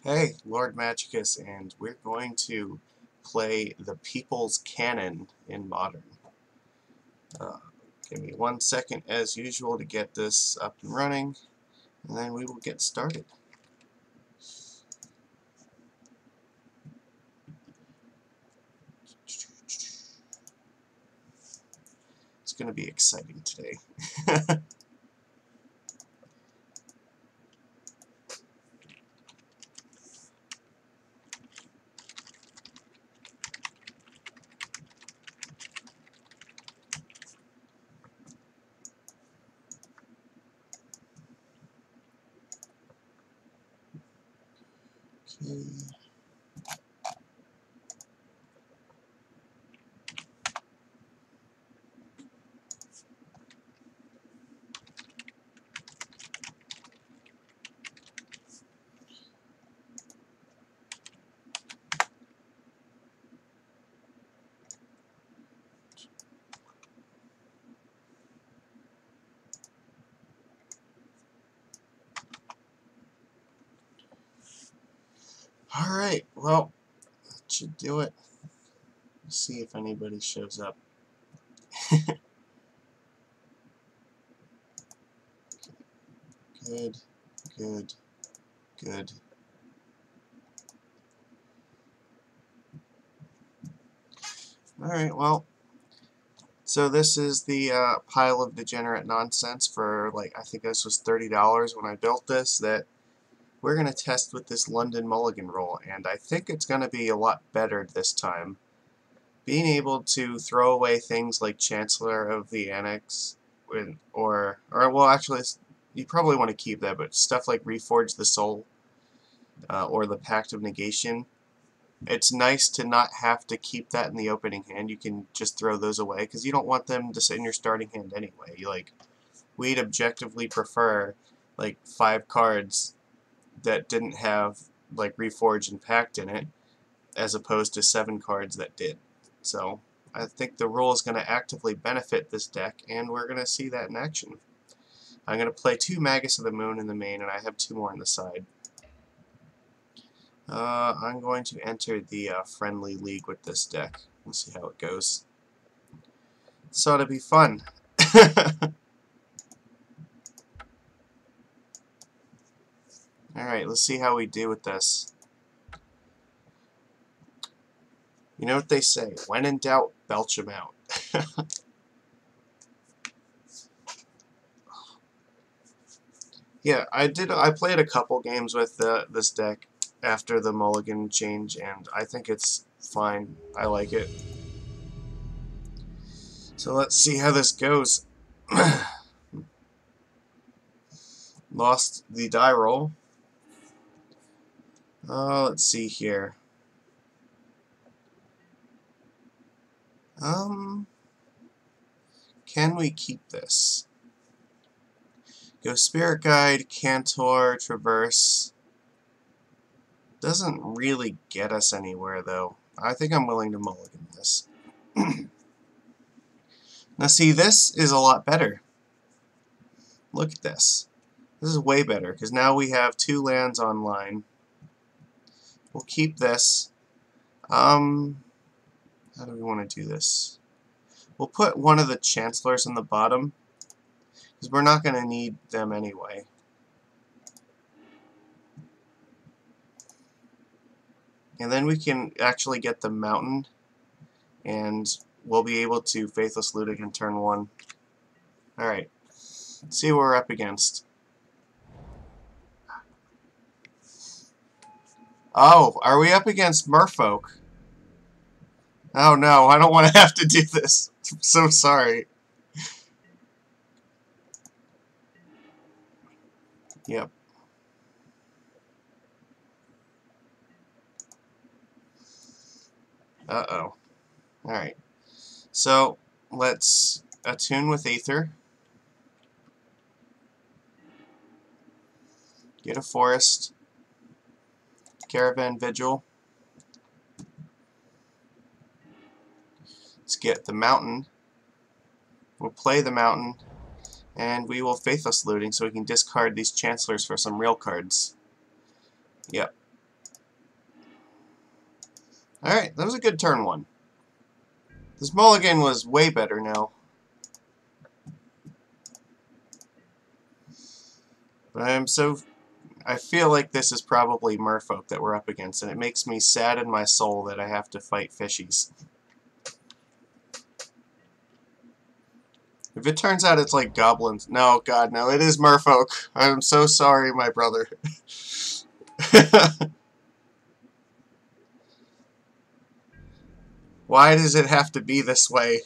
Hey, Lord Magicus, and we're going to play the People's Cannon in Modern. Uh, Give me 1 second, as usual, to get this up and running, and then we will get started. It's going to be exciting today. Okay. Alright, well, that should do it. Let's see if anybody shows up. Good, good, good. Alright, well, so this is the pile of degenerate nonsense for, like, I think this was $30 when I built this, that we're going to test with this London Mulligan roll, and I think it's going to be a lot better this time. Being able to throw away things like Chancellor of the Annex, or well, actually, you probably want to keep that, but stuff like Reforge the Soul or the Pact of Negation, it's nice to not have to keep that in the opening hand. You can just throw those away, because you don't want them to sit in your starting hand anyway. We'd objectively prefer, like, 5 cards that didn't have, like, Reforge and Pact in it, as opposed to 7 cards that did. So I think the rule is going to actively benefit this deck, and we're going to see that in action. I'm going to play 2 Magus of the Moon in the main, and I have 2 more on the side. I'm going to enter the friendly league with this deck. We'll see how it goes. This ought to be fun. Alright, let's see how we do with this. You know what they say, when in doubt, belch 'em out. Yeah, I played a couple games with this deck after the Mulligan change, and I think it's fine. I like it. So let's see how this goes. Lost the die roll. Let's see here. Can we keep this? Go Spirit Guide, Cantor, Traverse. Doesn't really get us anywhere, though. I think I'm willing to mulligan this. Now see, this is a lot better. Look at this. This is way better, because now we have 2 lands online. We'll keep this. How do we want to do this? We'll put one of the Chancellors in the bottom, because we're not going to need them anyway. And then we can actually get the Mountain, and we'll be able to Faithless Looting in turn 1. Alright, let's see what we're up against. Oh, are we up against Merfolk? Oh no, I don't want to have to do this. I'm so sorry. Yep. Uh-oh. Alright. So, let's attune with Aether. Get a Forest. Caravan Vigil. Let's get the Mountain. We'll play the Mountain, and we will Faithless Looting so we can discard these Chancellors for some real cards. Yep. Alright, that was a good turn one. This mulligan was way better now. But I feel like this is probably merfolk that we're up against, and it makes me sad in my soul that I have to fight fishies. If it turns out it's like goblins... No, God, no, it is merfolk. I'm so sorry, my brother. Why does it have to be this way?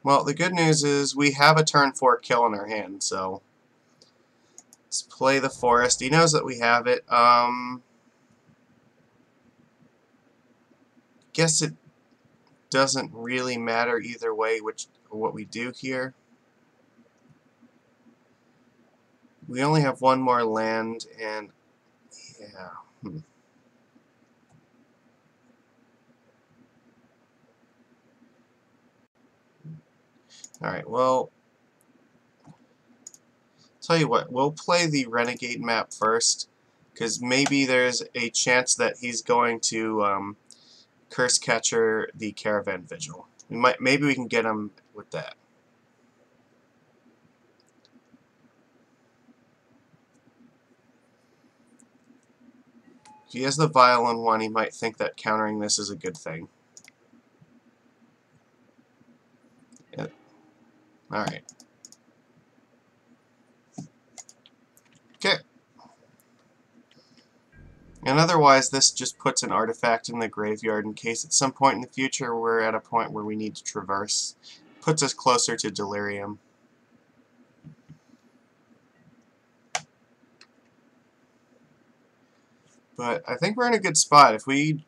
Well, the good news is we have a turn 4 kill in our hand, so... Let's play the forest. He knows that we have it. Guess it doesn't really matter either way what we do here. We only have one more land, and yeah. Alright, well, tell you what, we'll play the Renegade map first, because maybe there's a chance that he's going to Curse Catcher the Caravan Vigil. Maybe we can get him with that. If he has the Violin one, he might think that countering this is a good thing. Yeah. Alright. Okay. And otherwise, this just puts an artifact in the graveyard in case at some point in the future we're at a point where we need to traverse. Puts us closer to Delirium. But I think we're in a good spot. If we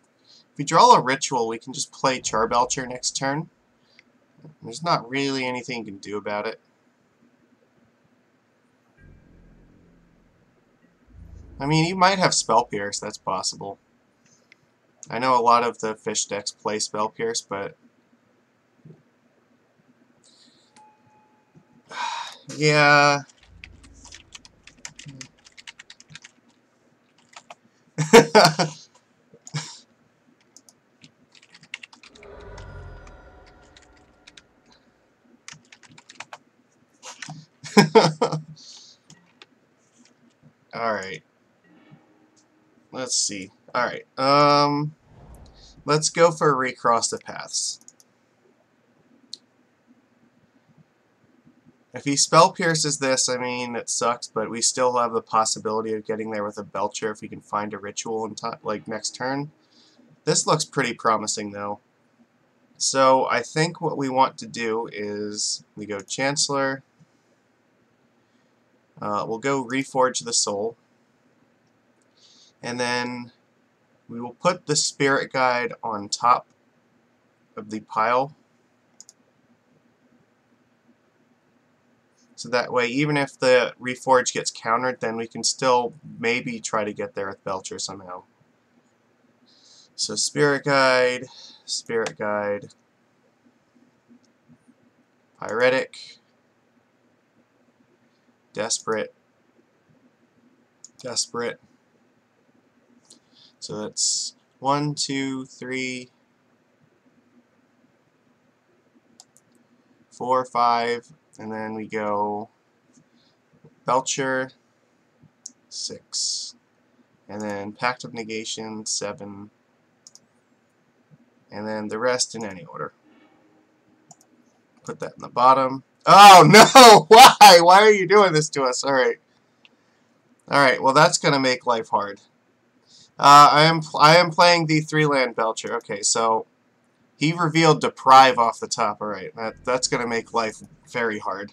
draw a ritual, we can just play Charbelcher next turn. There's not really anything you can do about it. I mean, you might have Spell Pierce, that's possible. I know a lot of the fish decks play Spell Pierce, but... yeah... Alright. Let's see. Alright, let's go for Recross the Paths. If he Spell Pierces this, I mean, it sucks, but we still have the possibility of getting there with a Belcher if we can find a ritual in time, like next turn. This looks pretty promising, though. So I think what we want to do is we go Chancellor. We'll go Reforge the Soul. And then we will put the Spirit Guide on top of the pile. So that way, even if the Reforge gets countered, then we can still maybe try to get there with Belcher somehow. So Spirit Guide, Pyretic, Desperate. So that's 1, 2, 3, 4, 5, and then we go Belcher, 6, and then Pact of Negation, 7, and then the rest in any order. Put that in the bottom. Oh no! Why? Why are you doing this to us? Alright. Alright, well that's gonna make life hard. I am playing the 3-land Belcher. Okay, so he revealed Deprive off the top. Alright, that's gonna make life very hard.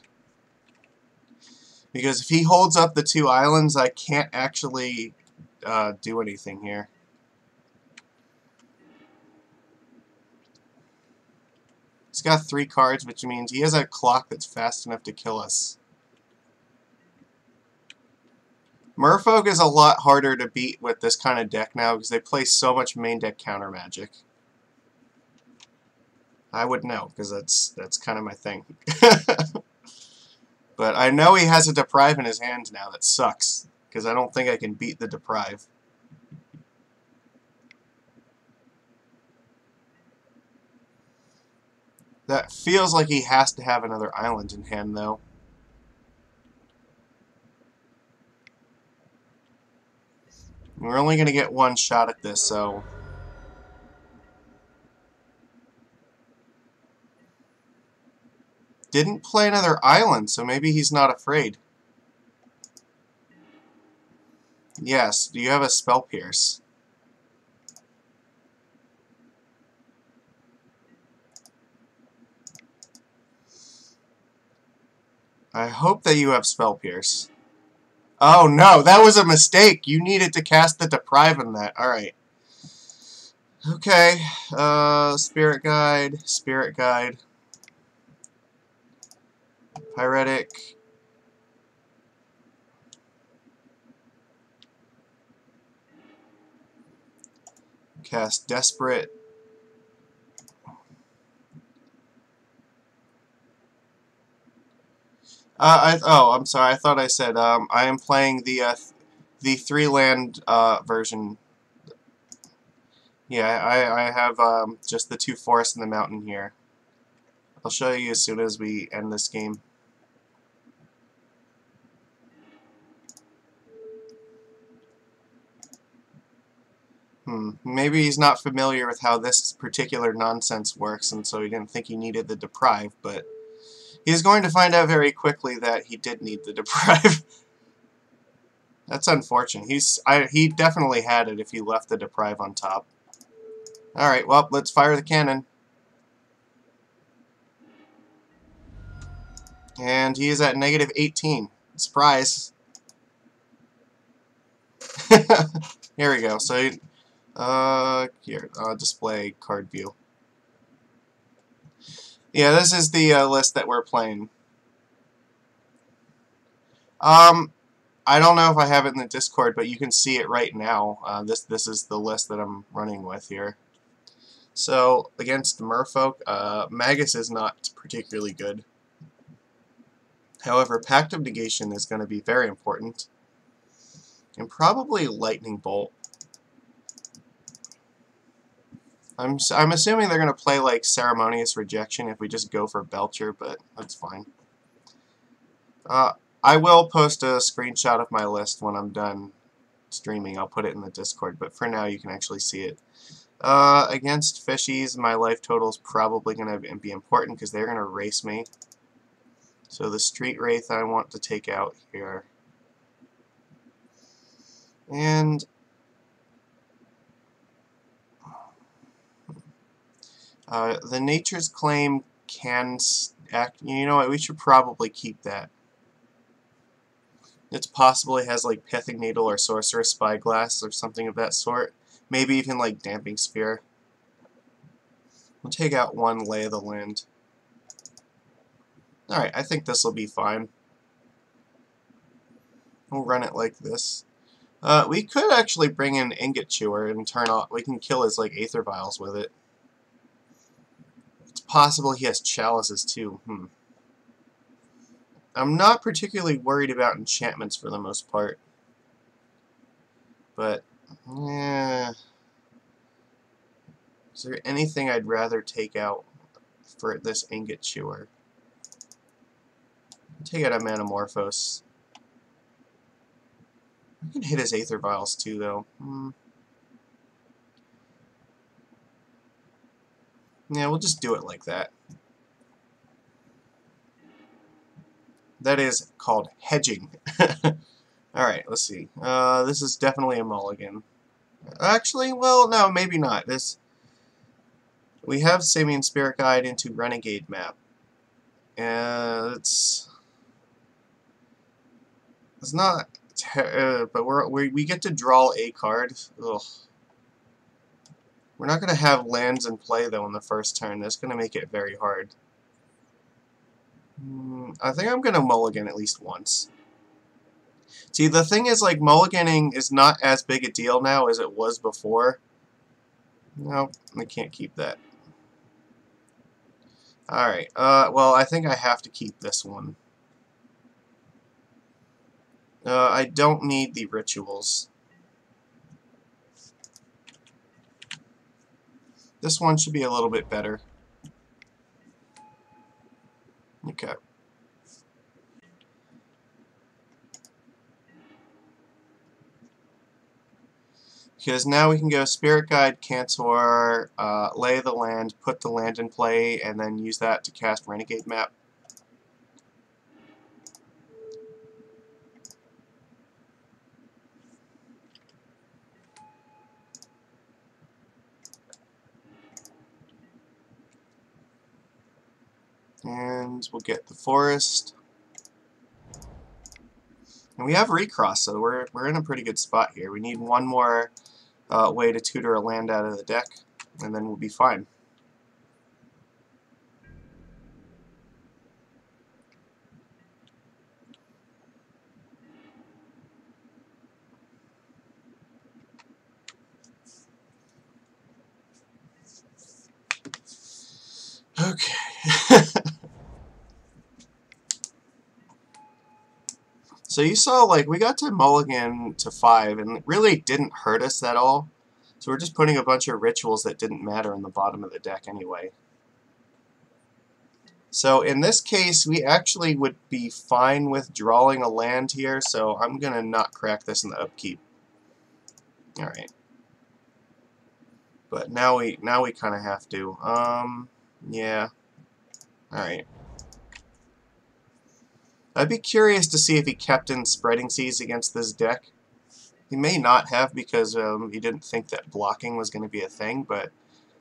Because if he holds up the 2 islands, I can't actually do anything here. He's got 3 cards, which means he has a clock that's fast enough to kill us. Merfolk is a lot harder to beat with this kind of deck now because they play so much main deck counter magic. I would know because that's kind of my thing. But I know he has a Deprive in his hand now. That sucks. because I don't think I can beat the Deprive. That feels like he has to have another island in hand, though. We're only going to get one shot at this, so... Didn't play another island, so maybe he's not afraid. Yes, do you have a Spell Pierce? I hope that you have Spell Pierce. Oh no, that was a mistake! You needed to cast the Deprive on that. Alright. Okay, Spirit Guide, Spirit Guide. Pyretic. Cast Desperate. I'm sorry. I thought I said I am playing the 3-land version. Yeah, I have just the 2 forests and the mountain here. I'll show you as soon as we end this game. Maybe he's not familiar with how this particular nonsense works, and so he didn't think he needed the Deprive, but he's going to find out very quickly that he did need the Deprive. That's unfortunate. He definitely had it if he left the Deprive on top. Alright, well, let's fire the cannon. And he is at negative 18. Surprise. Here we go. So, here, display card view. Yeah, this is the list that we're playing. I don't know if I have it in the Discord, but you can see it right now. This is the list that I'm running with here. So, against Merfolk, Magus is not particularly good. However, Pact of Negation is going to be very important. And probably Lightning Bolt. I'm assuming they're going to play like Ceremonious Rejection if we just go for Belcher, but that's fine. I will post a screenshot of my list when I'm done streaming. I'll put it in the Discord, but for now you can actually see it. Against Fishies, my life total is probably going to be important because they're going to race me. So the Street Wraith I want to take out here. And the Nature's Claim can act. You know what? We should probably keep that. It's possible it has like Pithing Needle or Sorcerer's Spyglass or something of that sort. Maybe even like Damping Sphere. We'll take out one Lay of the Land. Alright, I think this will be fine. We'll run it like this. We could actually bring in Ingot Chewer and turn off. We can kill his like Aether Vials with it. It's possible he has Chalices too. I'm not particularly worried about enchantments for the most part. But, yeah. Is there anything I'd rather take out for this Ingot Chewer? Take out a Manamorphose. I can hit his Aether Vials too, though. Yeah, we'll just do it like that. That is called hedging. Alright, let's see. This is definitely a mulligan. Actually, well, no, maybe not. We have Simian Spirit Guide into Renegade map. And it's not, but we get to draw a card. Ugh. We're not going to have lands in play, though, in the first turn. That's going to make it very hard. I think I'm going to mulligan at least once. See, the thing is, like, mulliganing is not as big a deal now as it was before. No, I can't keep that. Alright, well, I think I have to keep this one. I don't need the rituals. This one should be a little bit better. Okay. Because now we can go Spirit Guide, Cantor, Lay of the Land, put the land in play, and then use that to cast Renegade Map. And we'll get the Forest. And we have Recross, so we're in a pretty good spot here. We need one more way to tutor a land out of the deck, and then we'll be fine. Okay. So you saw, like, we got to mulligan to 5, and it really didn't hurt us at all. So we're just putting a bunch of rituals that didn't matter in the bottom of the deck anyway. So in this case, we actually would be fine with drawing a land here, so I'm going to not crack this in the upkeep. Alright. But now we kind of have to. Yeah. Alright. I'd be curious to see if he kept in Spreading Seas against this deck. He may not have because he didn't think that blocking was going to be a thing, but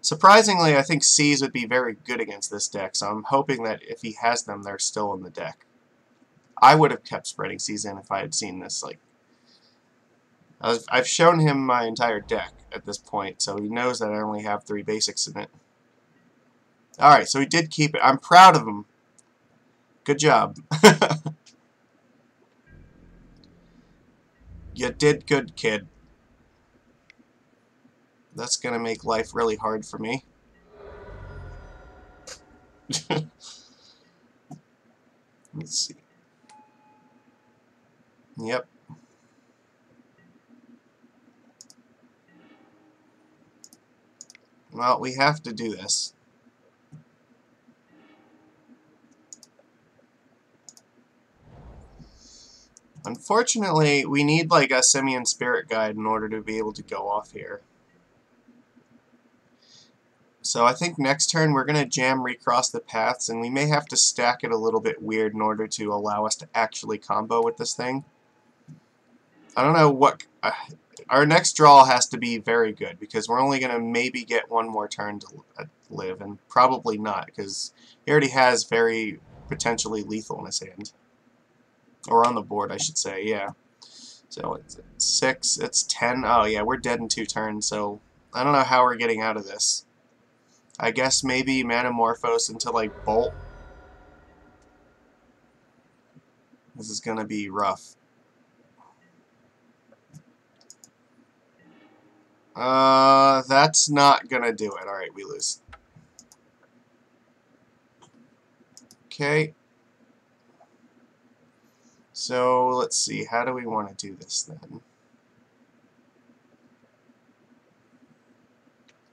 surprisingly, I think Seas would be very good against this deck, so I'm hoping that if he has them, they're still in the deck. I would have kept Spreading Seas in if I had seen this. Like, I've shown him my entire deck at this point, so he knows that I only have 3 basics in it. Alright, so he did keep it. I'm proud of him. Good job. You did good, kid. That's gonna make life really hard for me. Let's see. Yep. Well, we have to do this. Unfortunately, we need like a Simian Spirit Guide in order to be able to go off here. So I think next turn we're going to jam Recross the Paths, and we may have to stack it a little bit weird in order to allow us to actually combo with this thing. I don't know what... our next draw has to be very good, because we're only going to maybe get one more turn to live, and probably not, because he already has very potentially lethal in his hand. Or on the board, I should say, yeah. So it's 6, it's 10. Oh, yeah, we're dead in 2 turns, so I don't know how we're getting out of this. I guess maybe Manamorphose into, like, Bolt. This is gonna be rough. That's not gonna do it. Alright, we lose. Okay. So, let's see. How do we want to do this, then?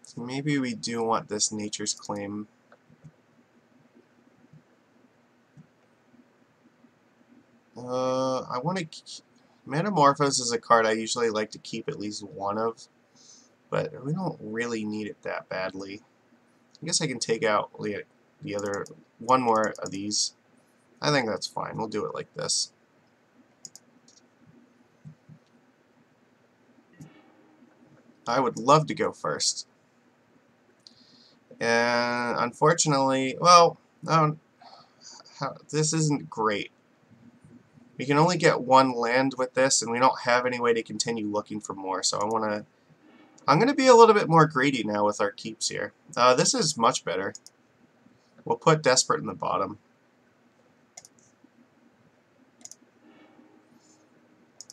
So maybe we do want this Nature's Claim. I want to... Metamorphose is a card I usually like to keep at least one of, but we don't really need it that badly. I guess I can take out the other... one more of these. I think that's fine. We'll do it like this. I would love to go first. And unfortunately, well, this isn't great. We can only get one land with this, and we don't have any way to continue looking for more, so I'm going to be a little bit more greedy now with our keeps here. This is much better. We'll put Desperate in the bottom.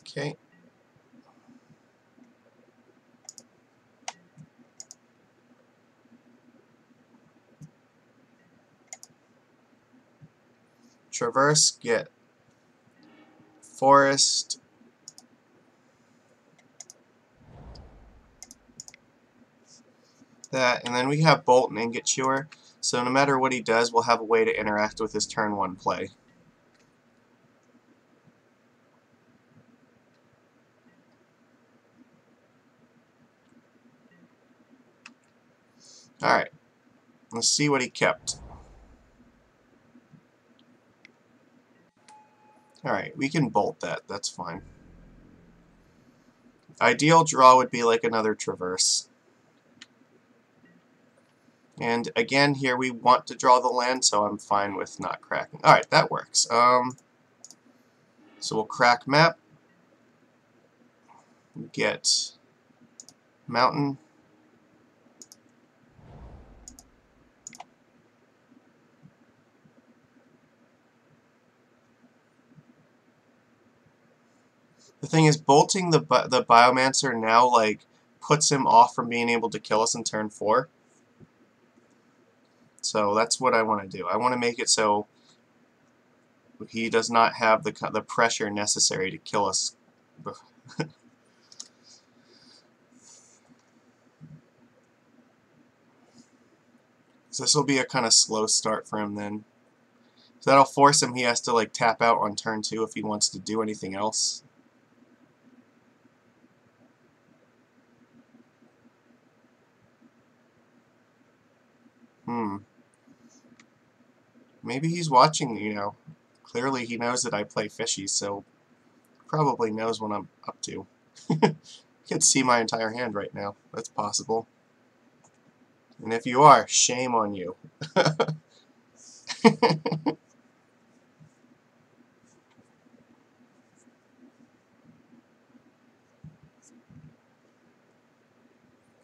Okay. Traverse, get Forest, that, and then we have Bolt and Ingot Chewer, so no matter what he does, we'll have a way to interact with his turn 1 play. Alright, let's see what he kept. Alright, we can Bolt that, that's fine. Ideal draw would be like another Traverse. And again, here we want to draw the land, so I'm fine with not cracking. Alright, that works. So we'll crack map, get mountain, the thing is, bolting the Biomancer now, like, puts him off from being able to kill us in turn 4. So that's what I want to do. I want to make it so he does not have the pressure necessary to kill us. So this will be a kind of slow start for him then. So that'll force him, he has to like tap out on turn 2 if he wants to do anything else. Maybe he's watching, you know. Clearly he knows that I play fishies, so probably knows what I'm up to. You can see my entire hand right now. That's possible. And if you are, shame on you.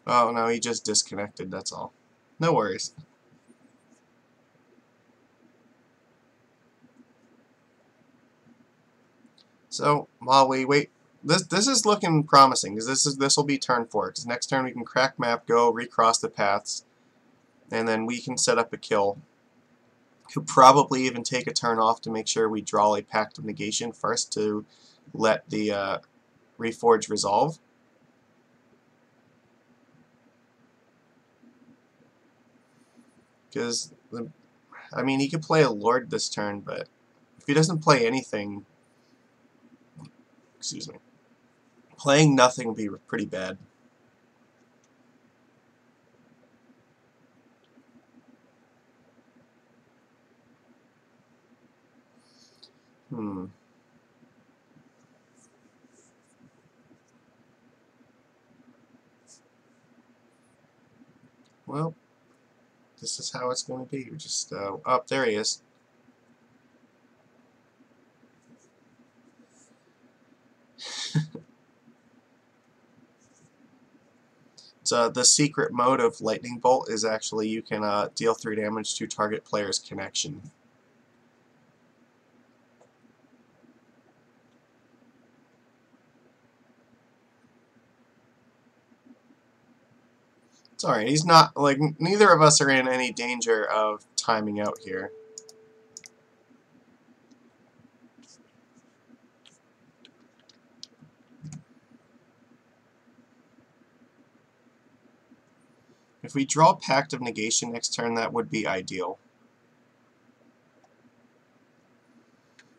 Oh no, he just disconnected, that's all. No worries. So while we wait, this is looking promising because this will be turn 4. Because next turn we can crack map, go recross the paths, and then we can set up a kill. Could probably even take a turn off to make sure we draw a Pact of Negation first to let the Reforge resolve. Because I mean, he could play a Lord this turn, but if he doesn't play anything, excuse me, playing nothing would be pretty bad. Well, this is how it's going to be. We're just, oh, there he is. So the secret mode of Lightning Bolt is actually you can deal 3 damage to target player's connection. It's alright, he's not, like, neither of us are in any danger of timing out here. If we draw Pact of Negation next turn, that would be ideal.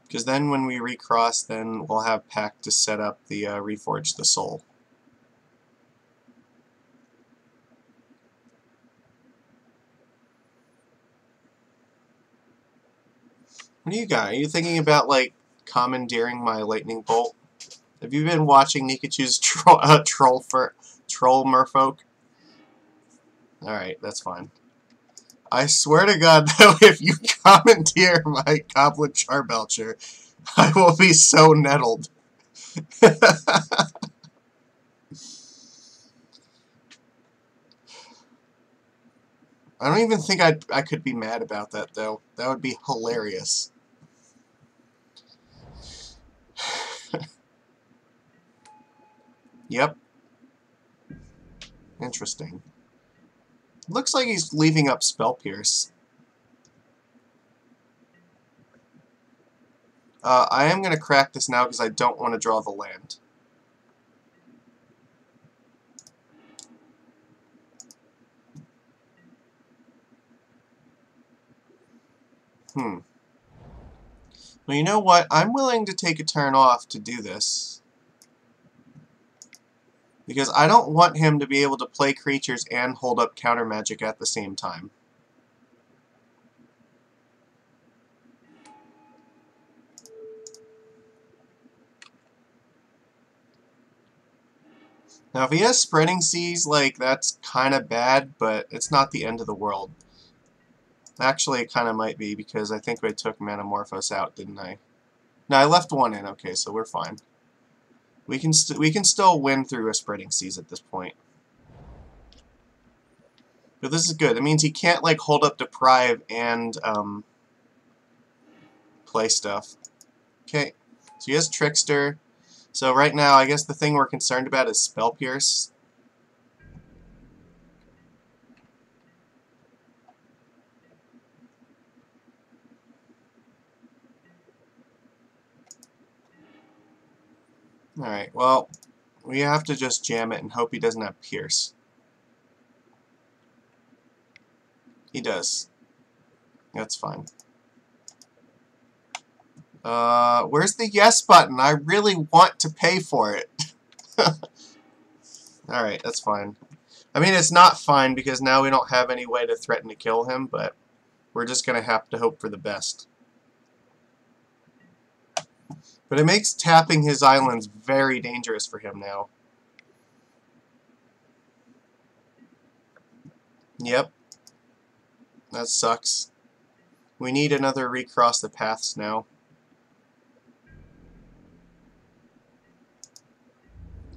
Because then when we recross, then we'll have Pact to set up the Reforge the Soul. What do you got? Are you thinking about, like, commandeering my Lightning Bolt? Have you been watching Nikachu's Troll Merfolk? Alright, that's fine. I swear to God, though, if you commandeer my Goblin Charbelcher, I will be so nettled. I don't even think I could be mad about that, though. That would be hilarious. Yep. Interesting. Looks like he's leaving up Spell Pierce. I am going to crack this now because I don't want to draw the land. Well, you know what? I'm willing to take a turn off to do this. Because I don't want him to be able to play creatures and hold up counter magic at the same time. Now, if he has Spreading Seas, like, that's kind of bad, but it's not the end of the world. Actually, it kind of might be, because I think I took Manamorphose out, didn't I? No, I left one in. Okay, so we're fine. We can still win through a Spreading Seas at this point. But this is good. It means he can't, like, hold up Deprive and play stuff. Okay, so he has Trickster. So right now, I guess the thing we're concerned about is Spell Pierce. Alright, well, we have to just jam it and hope he doesn't have Pierce. He does. That's fine. Where's the yes button? I really want to pay for it. Alright, that's fine. I mean, it's not fine because now we don't have any way to threaten to kill him, but we're just going to have to hope for the best. But it makes tapping his islands very dangerous for him now. Yep. That sucks. We need another Recross the Paths now.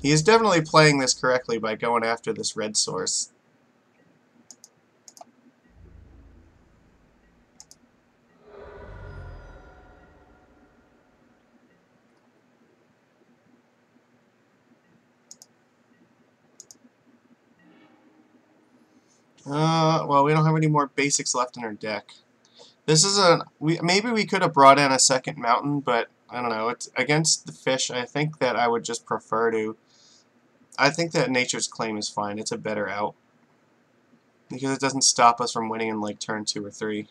He is definitely playing this correctly by going after this red source. Well, we don't have any more basics left in our deck. This is maybe we could have brought in a second mountain, but I don't know. It's against the fish. I think that I would just prefer to. I think that Nature's Claim is fine. It's a better out because it doesn't stop us from winning in like turn 2 or 3.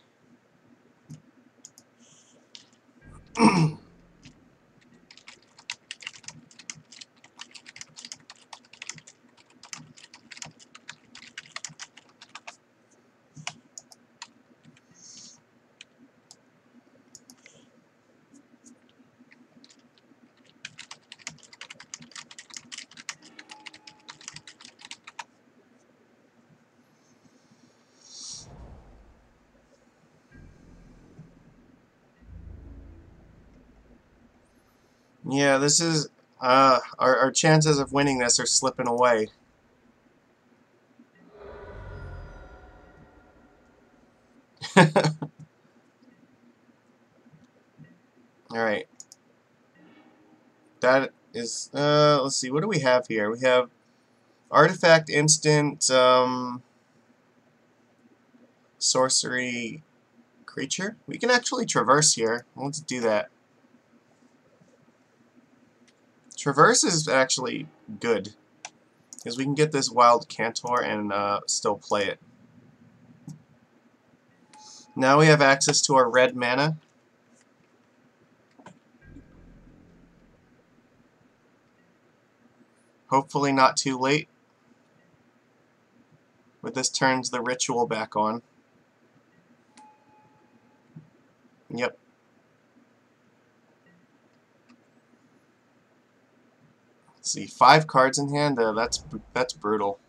Yeah, this is our chances of winning this are slipping away. Alright. That is, let's see, what do we have here? We have Artifact, Instant, Sorcery, Creature. We can actually Traverse here. Let's do that. Traverse is actually good, because we can get this Wild Cantor and still play it. Now we have access to our red mana. Hopefully not too late. But this turns the ritual back on. Yep. Let's see, 5 cards in hand. That's brutal.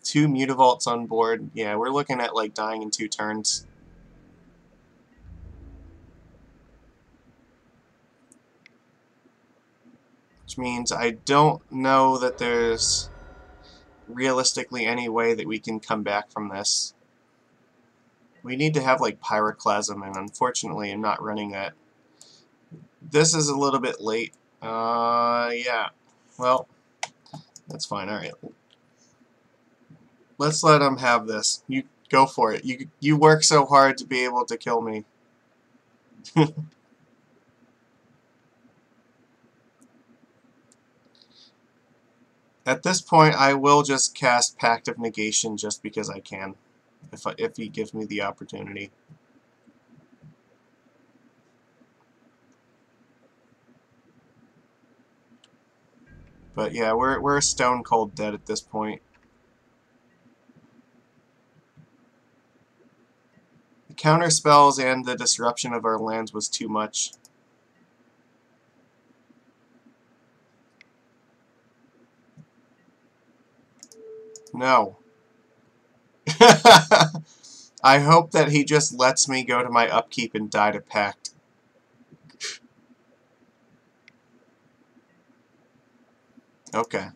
2 Mutavaults on board. Yeah, we're looking at like dying in 2 turns. Which means I don't know that there's realistically any way that we can come back from this. We need to have like Pyroclasm, and unfortunately I'm not running that. This is a little bit late. Yeah. Well, that's fine. Alright. Let's let him have this. You go for it. You work so hard to be able to kill me. At this point, I will just cast Pact of Negation just because I can, if he gives me the opportunity. But yeah, we're stone cold dead at this point. The counter spells and the disruption of our lands was too much. No. I hope that he just lets me go to my upkeep and die to Pact. Okay.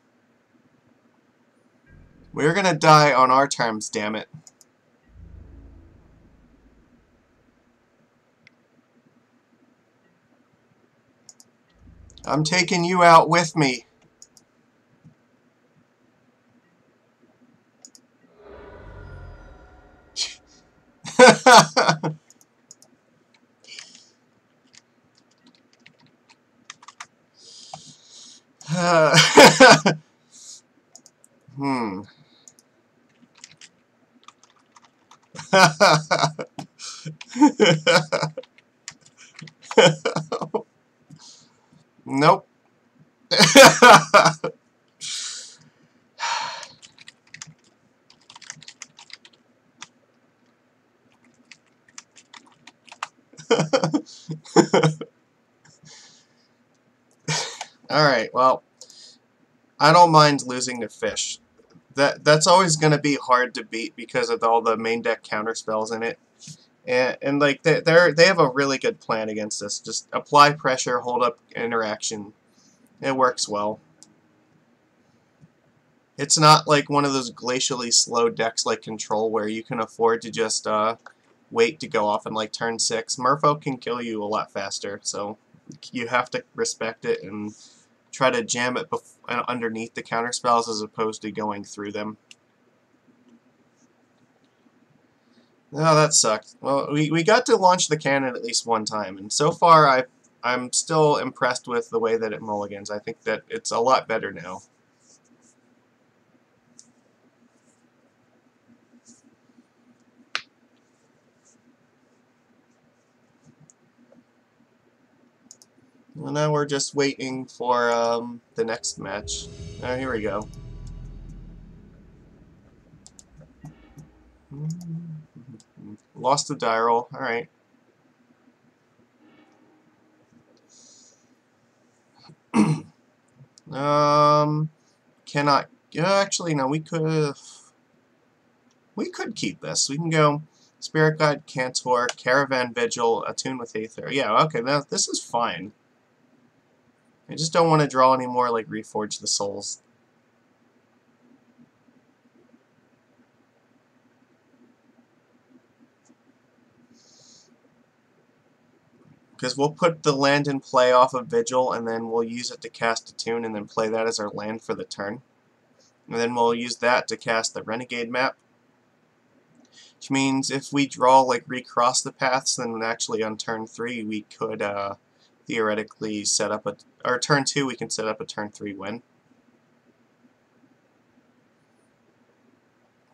We're gonna die on our terms, damn it. I'm taking you out with me. Hmm. Nope. Alright, well, I don't mind losing to fish. That's always going to be hard to beat because of all the main deck counter spells in it. And like they have a really good plan against this. Just apply pressure, hold up interaction. It works well. It's not like one of those glacially slow decks like Control where you can afford to just wait to go off in like turn 6. Merfolk can kill you a lot faster, so you have to respect it and try to jam it underneath the counter spells as opposed to going through them. Oh, that sucked. Well, we got to launch the cannon at least one time, and so far I'm still impressed with the way that it mulligans. I think that it's a lot better now. Well, now we're just waiting for the next match. Oh, here we go. Lost the die roll. Alright. Cannot... actually, no, we could keep this. We can go Spirit Guide, Cantor, Caravan Vigil, Attune with Aether. Yeah, okay, now this is fine. I just don't want to draw any more, like, Reforge the Souls. Because we'll put the land in play off of Vigil, and then we'll use it to cast Attune, and then play that as our land for the turn. And then we'll use that to cast the Renegade map. Which means if we draw, like, recross the paths, then actually on turn 3 we could theoretically set up a... or turn 2 we can set up a turn 3 win.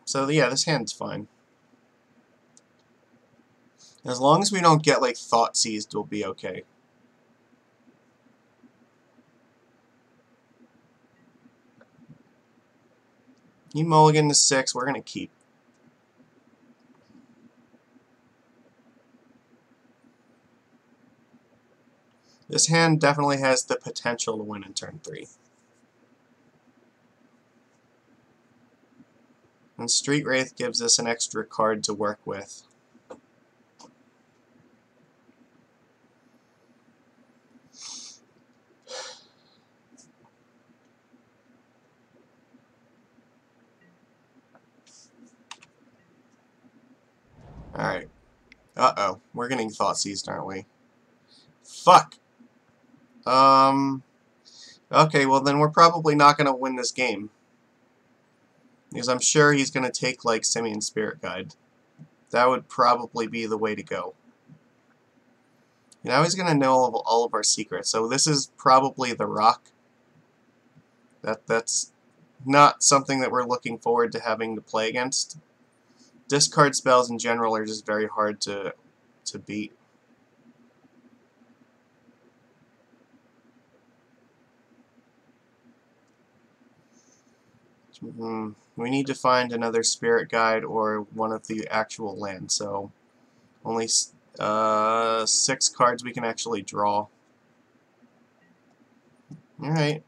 So yeah, this hand's fine. As long as we don't get, like, Thought Seized, we'll be okay. You mulligan to 6, we're gonna keep. This hand definitely has the potential to win in turn 3. And Street Wraith gives us an extra card to work with. Alright. Uh-oh. We're getting Thought Seized, aren't we? Fuck! Okay, well then we're probably not going to win this game. Because I'm sure he's going to take, like, Simian Spirit Guide. That would probably be the way to go. Now he's going to know all of our secrets. So this is probably the rock. That's not something that we're looking forward to having to play against. Discard spells in general are just very hard to beat. We need to find another spirit guide or one of the actual lands, so only 6 cards we can actually draw. Alright.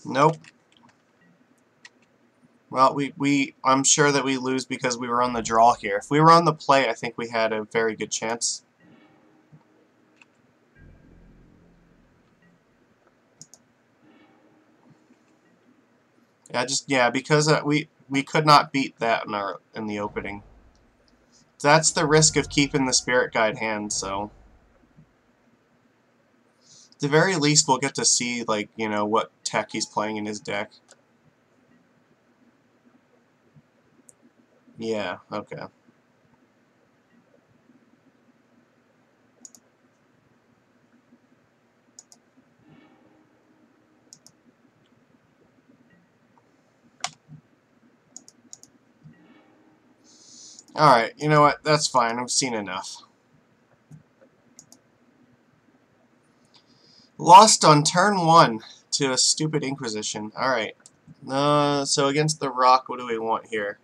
Nope. Well, I'm sure that we lose because we were on the draw here. If we were on the play, I think we had a very good chance. Yeah, because we could not beat that in the opening. That's the risk of keeping the spirit guide hand, so at the very least we'll get to see, like, you know, what tech he's playing in his deck. Yeah, okay. Alright, you know what? That's fine. I've seen enough. Lost on turn 1 to a stupid Inquisition. Alright. So against the Rock, what do we want here?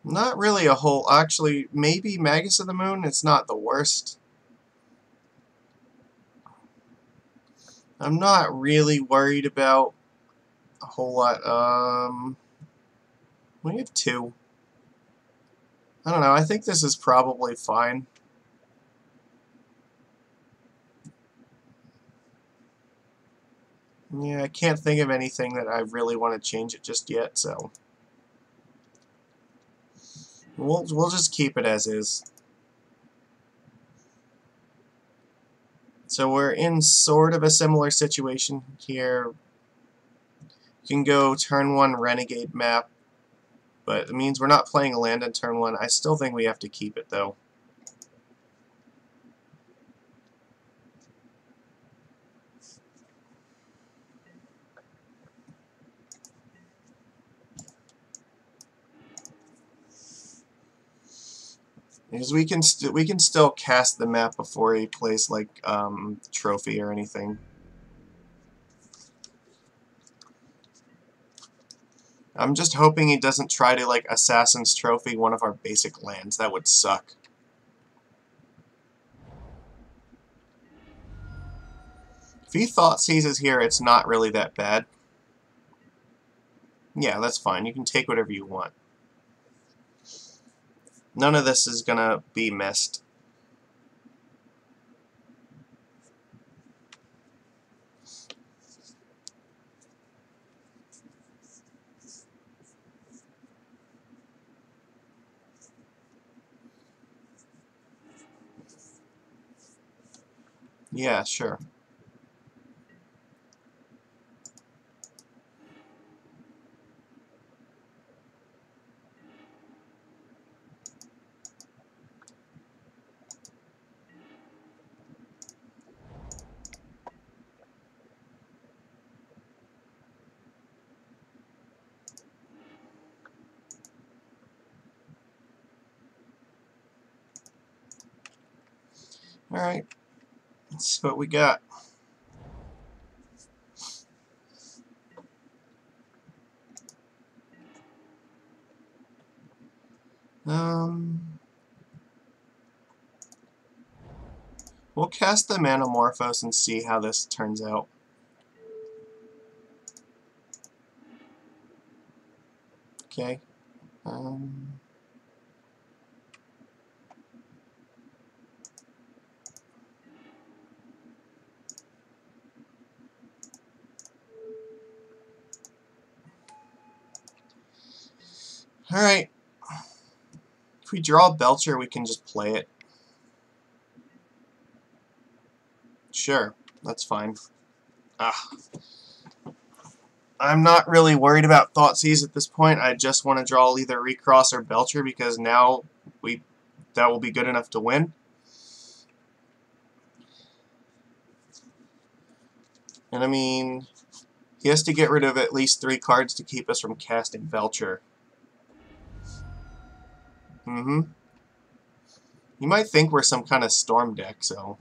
Not really a whole... Actually, maybe Magus of the Moon? It's not the worst. I'm not really worried about a whole lot. We have 2. I don't know. I think this is probably fine. Yeah, I can't think of anything that I really want to change it just yet, so we'll just keep it as is. So we're in sort of a similar situation here. You can go turn 1 Renegade map, but it means we're not playing a land on turn 1. I still think we have to keep it, though. Because we can still cast the map before he plays, like, Trophy or anything. I'm just hoping he doesn't try to, like, Assassin's Trophy one of our basic lands. That would suck. If he thought seizes here, it's not really that bad. Yeah, that's fine. You can take whatever you want. None of this is gonna be missed. Yeah, sure. Alright. Let's see what we got. We'll cast the Manamorphose and see how this turns out. Okay. Alright. If we draw Belcher, we can just play it. Sure, that's fine. I'm not really worried about Thoughtseize at this point. I just want to draw either Recross or Belcher because now that will be good enough to win. And I mean, he has to get rid of at least 3 cards to keep us from casting Belcher. You might think we're some kind of Storm deck, so...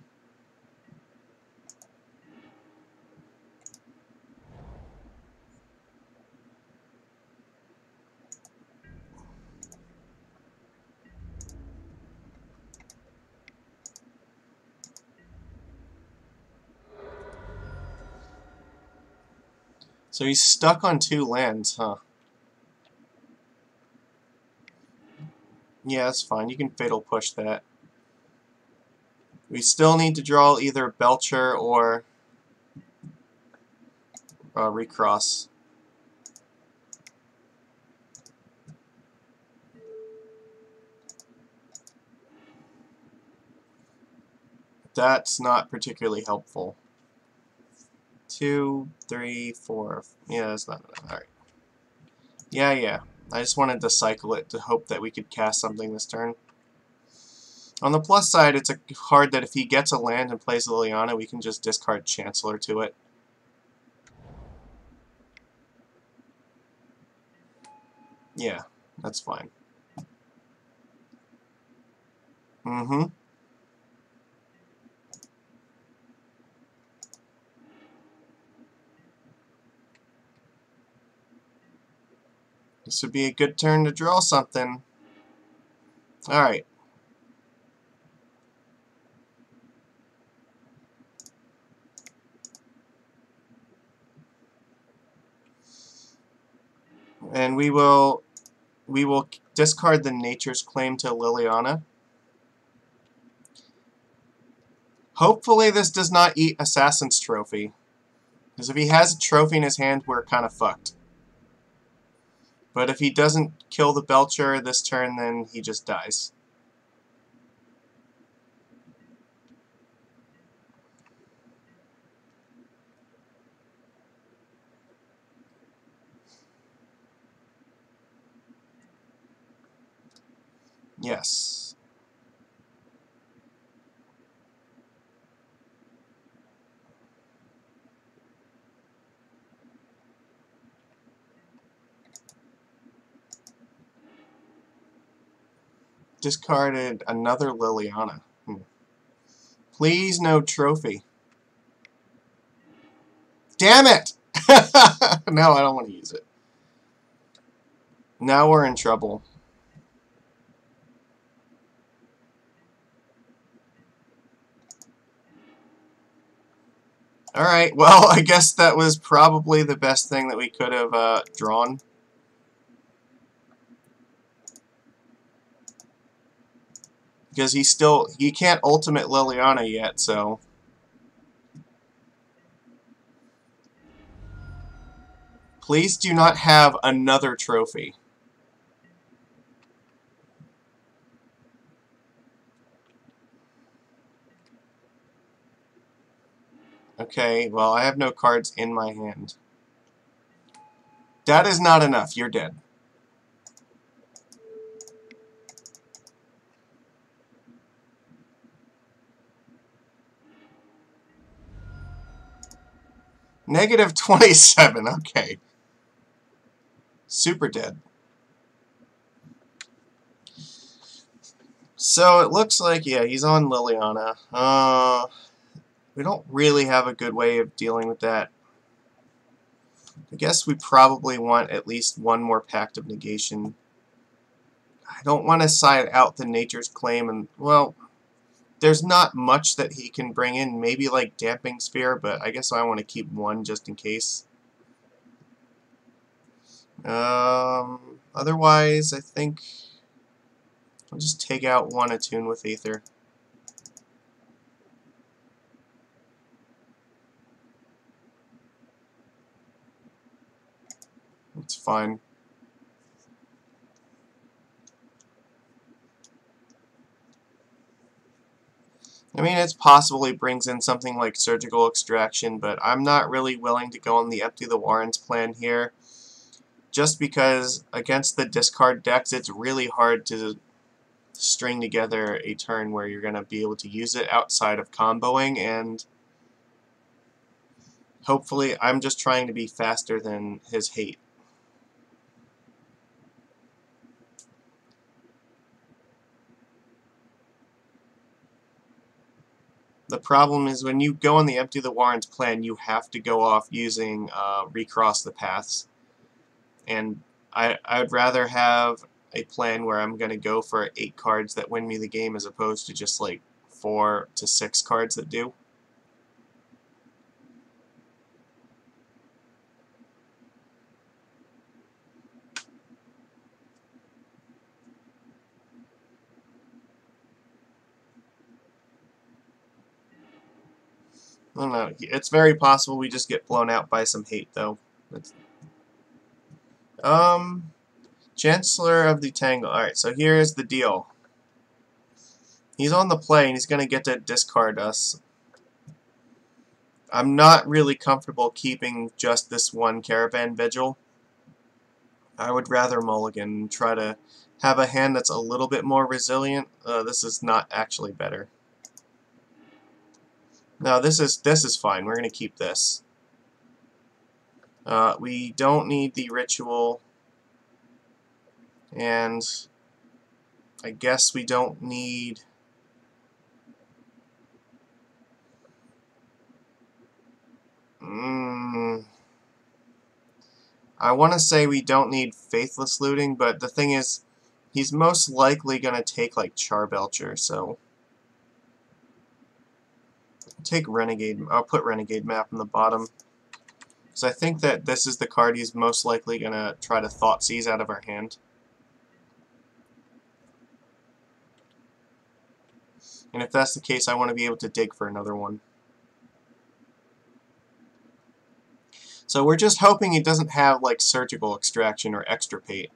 So he's stuck on 2 lands, huh? Yeah, that's fine. You can Fatal Push that. We still need to draw either Belcher or Recross. That's not particularly helpful. 2, 3, 4. Yeah, that's not enough. Alright. Yeah. I just wanted to cycle it to hope that we could cast something this turn. On the plus side, it's a card that if he gets a land and plays Liliana, we can just discard Chancellor to it. Yeah, that's fine. Mm-hmm. This would be a good turn to draw something. Alright. And we will discard the Nature's Claim to Liliana. Hopefully this does not eat Assassin's Trophy. Because if he has a trophy in his hand, we're kind of fucked. But if he doesn't kill the Belcher this turn, then he just dies. Yes. Discarded another Liliana. Please no trophy. Damn it! No, I don't want to use it. Now we're in trouble. Alright, well, I guess that was probably the best thing that we could have drawn. Because he can't ultimate Liliana yet, so... Please do not have another trophy. Okay, well, I have no cards in my hand. That is not enough. You're dead. Negative 27. Okay. Super dead. So it looks like, yeah, he's on Liliana. We don't really have a good way of dealing with that. I guess we probably want at least one more Pact of Negation. I don't want to side out the Nature's Claim, and, well, there's not much that he can bring in. Maybe like Damping Sphere, but I guess I want to keep one just in case. Otherwise, I think I'll just take out one Attune with Aether. It's fine. I mean, it's possible he brings in something like Surgical Extraction, but I'm not really willing to go on the Empty the Warrens plan here. Just because against the discard decks, it's really hard to string together a turn where you're going to be able to use it outside of comboing, and hopefully I'm just trying to be faster than his hate. The problem is when you go on the Empty the Warrens plan, you have to go off using Recross the Paths. And I'd rather have a plan where I'm going to go for 8 cards that win me the game as opposed to just like 4 to 6 cards that do. I don't know. It's very possible we just get blown out by some hate, though. Um, Chancellor of the Tangle. Alright, so here's the deal. He's on the play, and he's going to get to discard us. I'm not really comfortable keeping just this one Caravan Vigil. I would rather mulligan and try to have a hand that's a little bit more resilient. This is not actually better. No, this is fine. We're going to keep this. We don't need the ritual, and I guess we don't need... I want to say we don't need Faithless Looting, but the thing is, he's most likely going to take, like, Charbelcher, so... Take Renegade. I'll put Renegade Map in the bottom. So I think that this is the card he's most likely going to try to Thoughtseize out of our hand. And if that's the case, I want to be able to dig for another one. So we're just hoping he doesn't have, like, Surgical Extraction or Extirpate.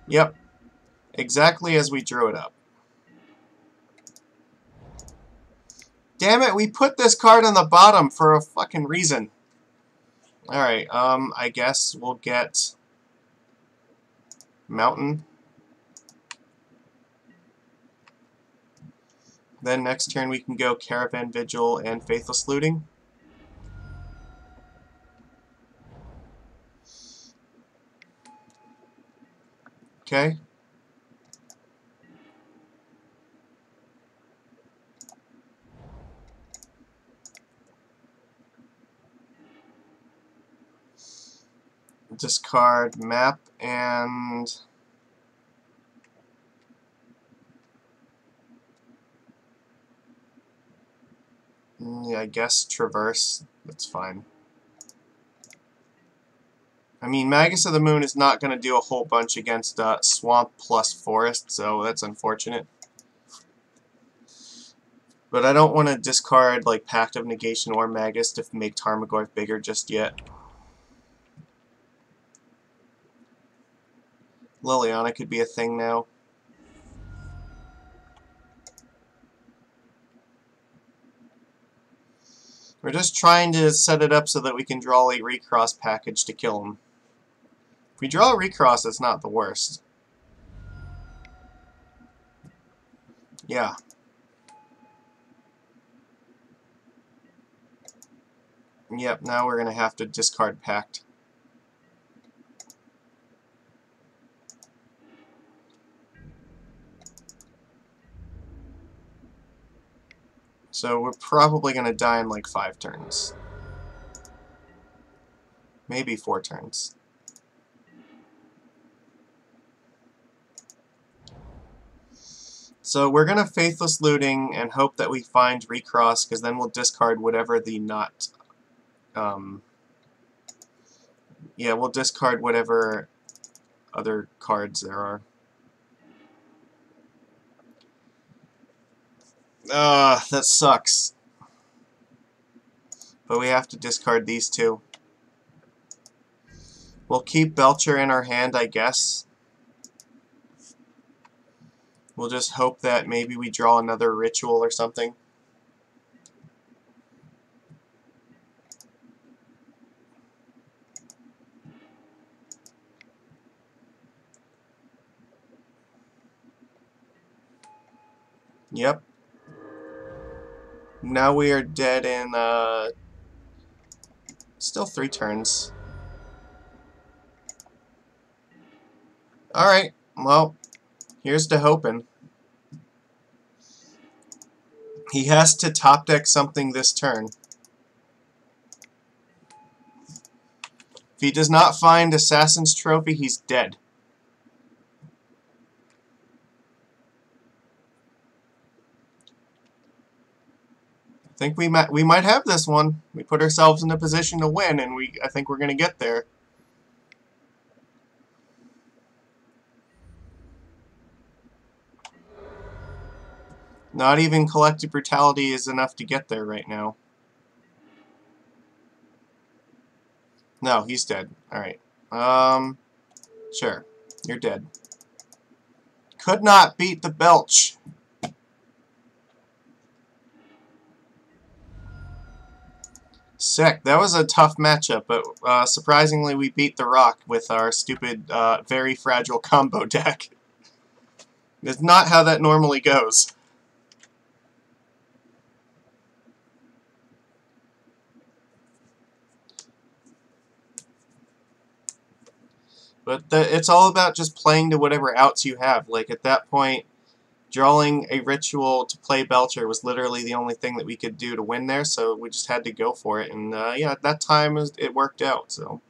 Yep. Exactly as we drew it up. Damn it, we put this card on the bottom for a fucking reason. Alright, I guess we'll get Mountain. Then next turn we can go Caravan Vigil and Faithless Looting. Okay. Discard Map and... yeah, I guess Traverse. That's fine. I mean, Magus of the Moon is not going to do a whole bunch against Swamp plus Forest, so that's unfortunate. But I don't want to discard like Pact of Negation or Magus to make Tarmogoyf bigger just yet. Liliana could be a thing now. We're just trying to set it up so that we can draw a recross package to kill him. If we draw a recross, it's not the worst. Yeah. Yep, now we're going to have to discard Pact. So we're probably going to die in like 5 turns. Maybe 4 turns. So we're going to Faithless Looting and hope that we find Recross, because then we'll discard whatever the not... yeah, we'll discard whatever other cards there are. That sucks. But we have to discard these two. We'll keep Belcher in our hand, I guess. We'll just hope that maybe we draw another ritual or something. Yep. Now we are dead in, still 3 turns. Alright, well, here's to hoping. He has to top deck something this turn. If he does not find Assassin's Trophy, he's dead. I think we might have this one. We put ourselves in a position to win, and I think we're going to get there. Not even Collective Brutality is enough to get there right now. No, he's dead. Alright. Sure. You're dead. Could not beat the Belch. Sick. That was a tough matchup, but surprisingly we beat the Rock with our stupid, very fragile combo deck. It's not how that normally goes. But it's all about just playing to whatever outs you have. Like, at that point, drawing a ritual to play Belcher was literally the only thing that we could do to win there, so we just had to go for it. And, yeah, at that time, it worked out, so...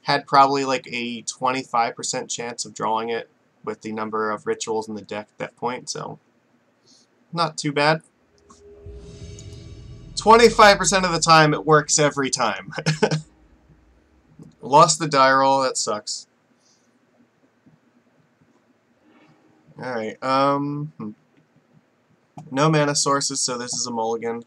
Had probably, like, a 25% chance of drawing it with the number of rituals in the deck at that point, so... Not too bad. 25% of the time, it works every time. Lost the die roll, that sucks. Alright, No mana sources, so this is a mulligan.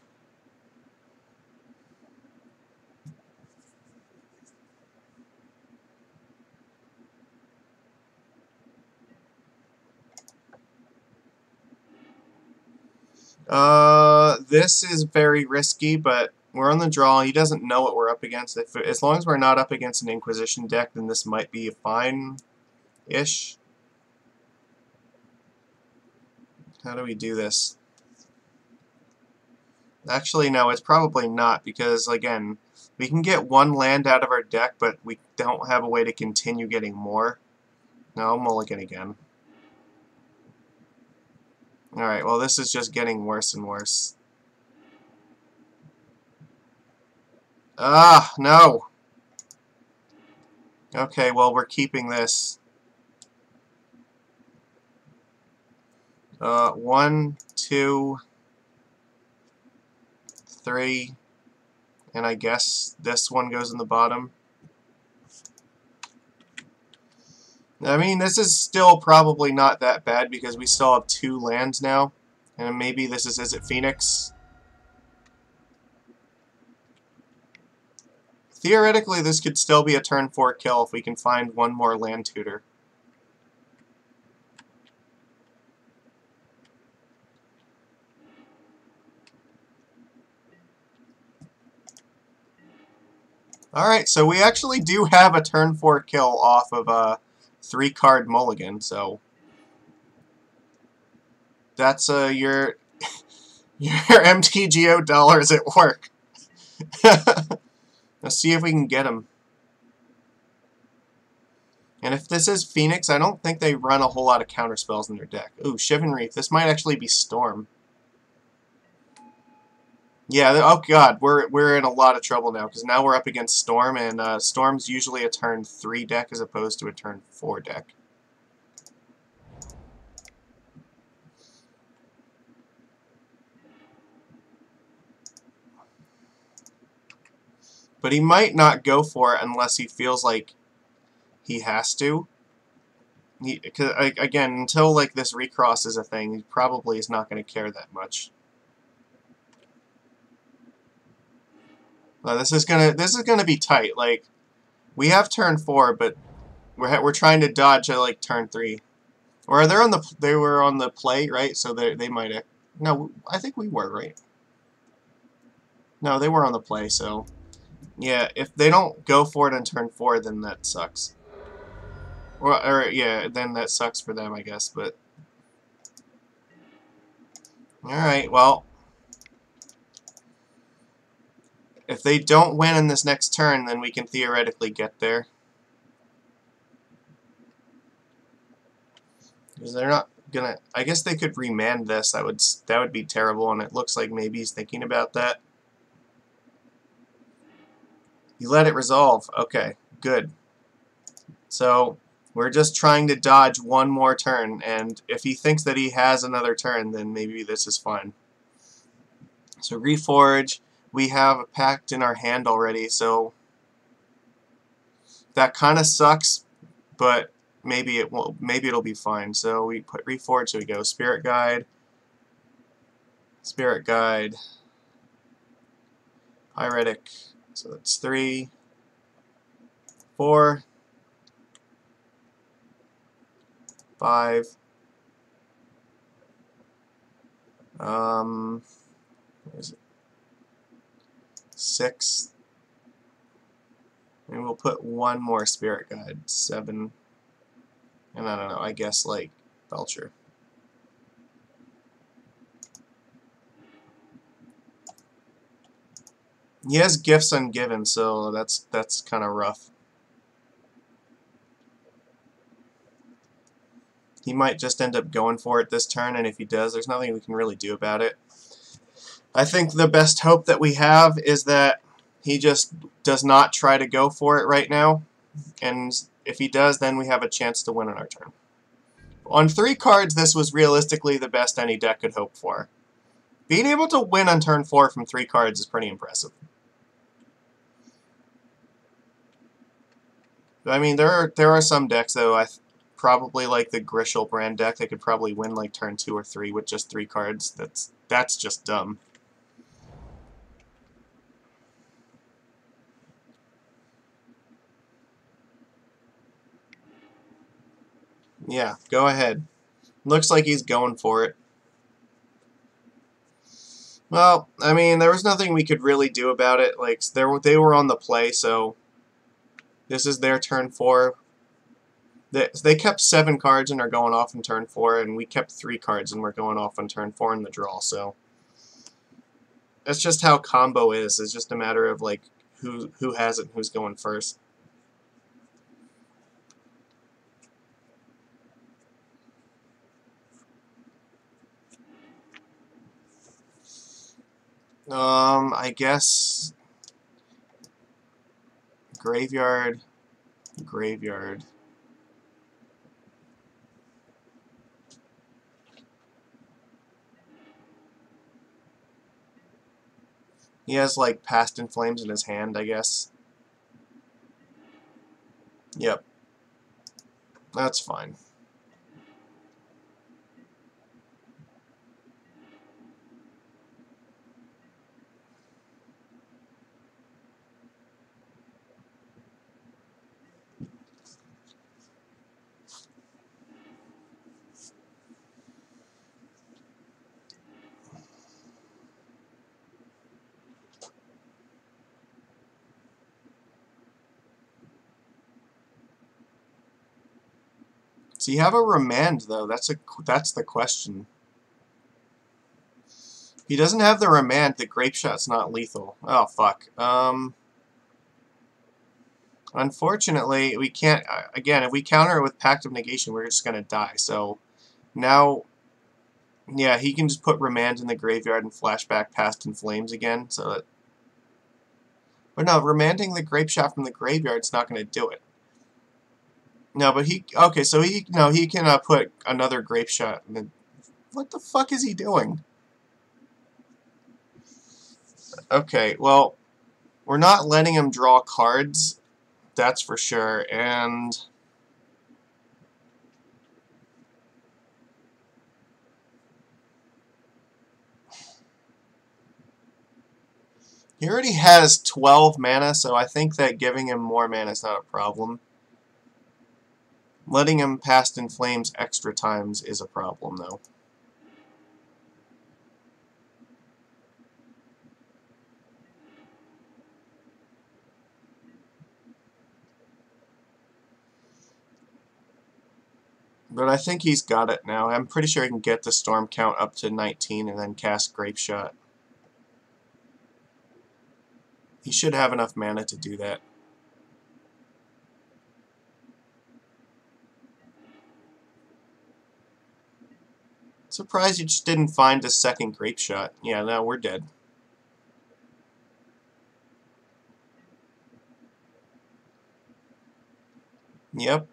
This is very risky, but we're on the draw. He doesn't know what we're up against. As long as we're not up against an Inquisition deck, then this might be fine-ish. How do we do this? Actually, no, it's probably not, because, again, we can get one land out of our deck, but we don't have a way to continue getting more. No, mulligan again. Alright, well, this is just getting worse and worse. Ah, no! Okay, well, we're keeping this. 1, 2, 3, and I guess this one goes in the bottom. I mean, this is still probably not that bad because we still have 2 lands now. And maybe this is it Phoenix? Theoretically, this could still be a turn 4 kill if we can find one more land tutor. Alright, so we actually do have a turn 4 kill off of a 3-card mulligan, so... That's your MTGO dollars at work. Let's see if we can get him. And if this is Phoenix, I don't think they run a whole lot of counterspells in their deck. Ooh, Shivan Reef. This might actually be Storm. Yeah, oh god, we're in a lot of trouble now, because now we're up against Storm, and Storm's usually a turn 3 deck as opposed to a turn 4 deck. But he might not go for it unless he feels like he has to. Again, until like this recross is a thing, he probably is not going to care that much. This is gonna be tight. Like, we have turn 4, but we're trying to dodge at like turn 3. Or they were on the play, right? So they might have. No, I think we were, right? No, they were on the play, so yeah, if they don't go for it on turn 4, then that sucks. Or yeah, then that sucks for them, I guess, but... Alright, well... If they don't win in this next turn, then we can theoretically get there. Because they're not gonna... I guess they could remand this, that would be terrible, and it looks like maybe he's thinking about that. You let it resolve. Okay, good. So, we're just trying to dodge one more turn, and if he thinks that he has another turn, then maybe this is fine. So, Reforge, we have a pact in our hand already, so that kind of sucks, but maybe it won't. Maybe it'll be fine. So we put Reforge, so we go Spirit Guide, Spirit Guide, Pyretic, so that's 3, 4, 5, where is it? 6, and we'll put one more Spirit Guide, 7, and I don't know, I guess like Belcher. He has gifts ungiven, so that's kind of rough. He might just end up going for it this turn, and if he does, there's nothing we can really do about it. I think the best hope that we have is that he just does not try to go for it right now, and if he does, then we have a chance to win on our turn. On 3 cards, this was realistically the best any deck could hope for. Being able to win on turn 4 from 3 cards is pretty impressive. I mean, there are some decks, though, probably like the Grishel brand deck, that could probably win like turn 2 or 3 with just 3 cards. That's just dumb. Yeah, go ahead. Looks like he's going for it. Well, I mean, there was nothing we could really do about it. Like, they were on the play, so this is their turn 4. They kept 7 cards and are going off in turn 4, and we kept 3 cards and we're going off on turn 4 in the draw, so that's just how combo is. It's just a matter of like who has it and who's going first. I guess graveyard. He has like Past in Flames in his hand, I guess. Yep. That's fine. Does he have a Remand, though? That's the question. If he doesn't have the Remand, the Grape Shot's not lethal. Oh, fuck. Unfortunately, we can't... Again, if we counter it with Pact of Negation, we're just going to die. So, now... Yeah, he can just put Remand in the graveyard and flashback Past in Flames again, so that... But no, remanding the Grape Shot from the graveyard's not going to do it. No, but he... Okay, so he can put another Grape Shot in the... What the fuck is he doing? Okay, well, we're not letting him draw cards, that's for sure, and... He already has 12 mana, so I think that giving him more mana is not a problem. Letting him Past in Flames extra times is a problem, though. But I think he's got it now. I'm pretty sure he can get the Storm count up to 19 and then cast Grape Shot. He should have enough mana to do that. Surprised you just didn't find a second Grape Shot. Yeah, no, we're dead. Yep.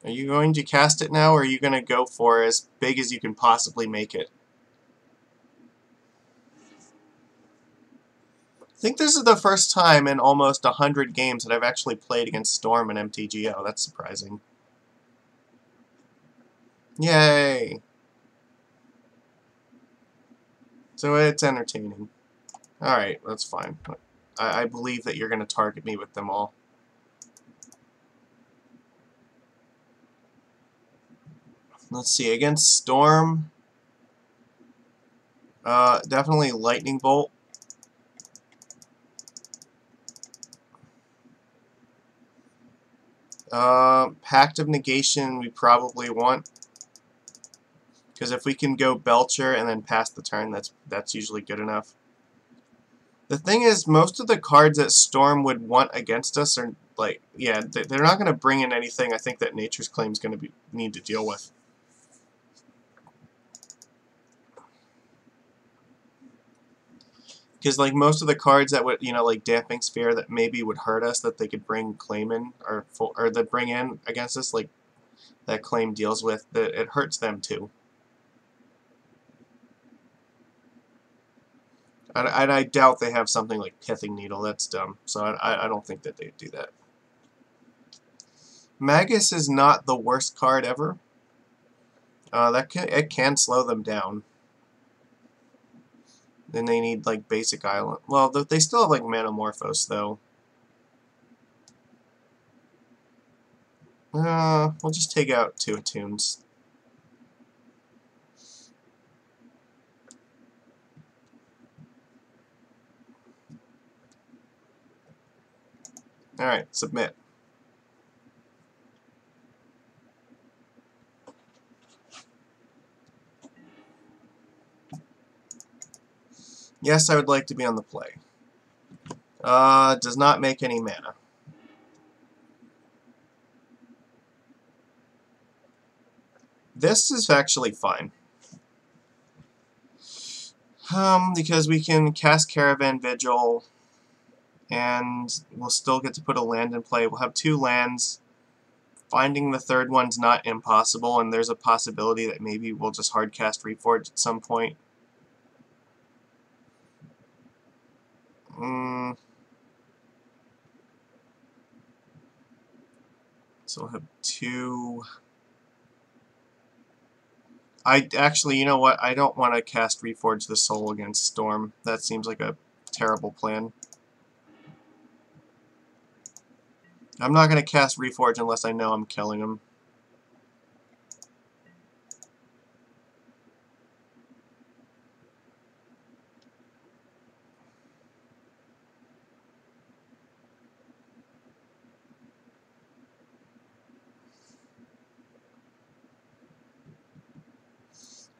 Are you going to cast it now, or are you going to go for as big as you can possibly make it? I think this is the first time in almost 100 games that I've actually played against Storm and MTGO. That's surprising. Yay! So it's entertaining. Alright, that's fine. I believe that you're going to target me with them all. Let's see, against Storm, definitely Lightning Bolt. Pact of Negation we probably want, because if we can go Belcher and then pass the turn, that's usually good enough. The thing is, most of the cards that Storm would want against us are, like, yeah, they're not going to bring in anything I think that Nature's Claim is going to need to deal with. Because, like, most of the cards that would, like Damping Sphere that maybe would hurt us that they could bring Claim in, or that bring in against us, like, that Claim deals with, that it hurts them too. I doubt they have something like Pithing Needle. That's dumb. So I don't think that they'd do that. Magus is not the worst card ever. It can slow them down. Then they need like basic island. Well, they still have like Manamorphose though. We'll just take out 2 Attunes. Alright, submit. Yes, I would like to be on the play. Does not make any mana. This is actually fine. Because we can cast Caravan Vigil, and we'll still get to put a land in play. We'll have 2 lands. Finding the third one's not impossible, and there's a possibility that maybe we'll just hardcast Reforge at some point. So we'll have 2... Actually, you know what? I don't want to cast Reforge the Soul against Storm. That seems like a terrible plan. I'm not going to cast Reforge unless I know I'm killing him.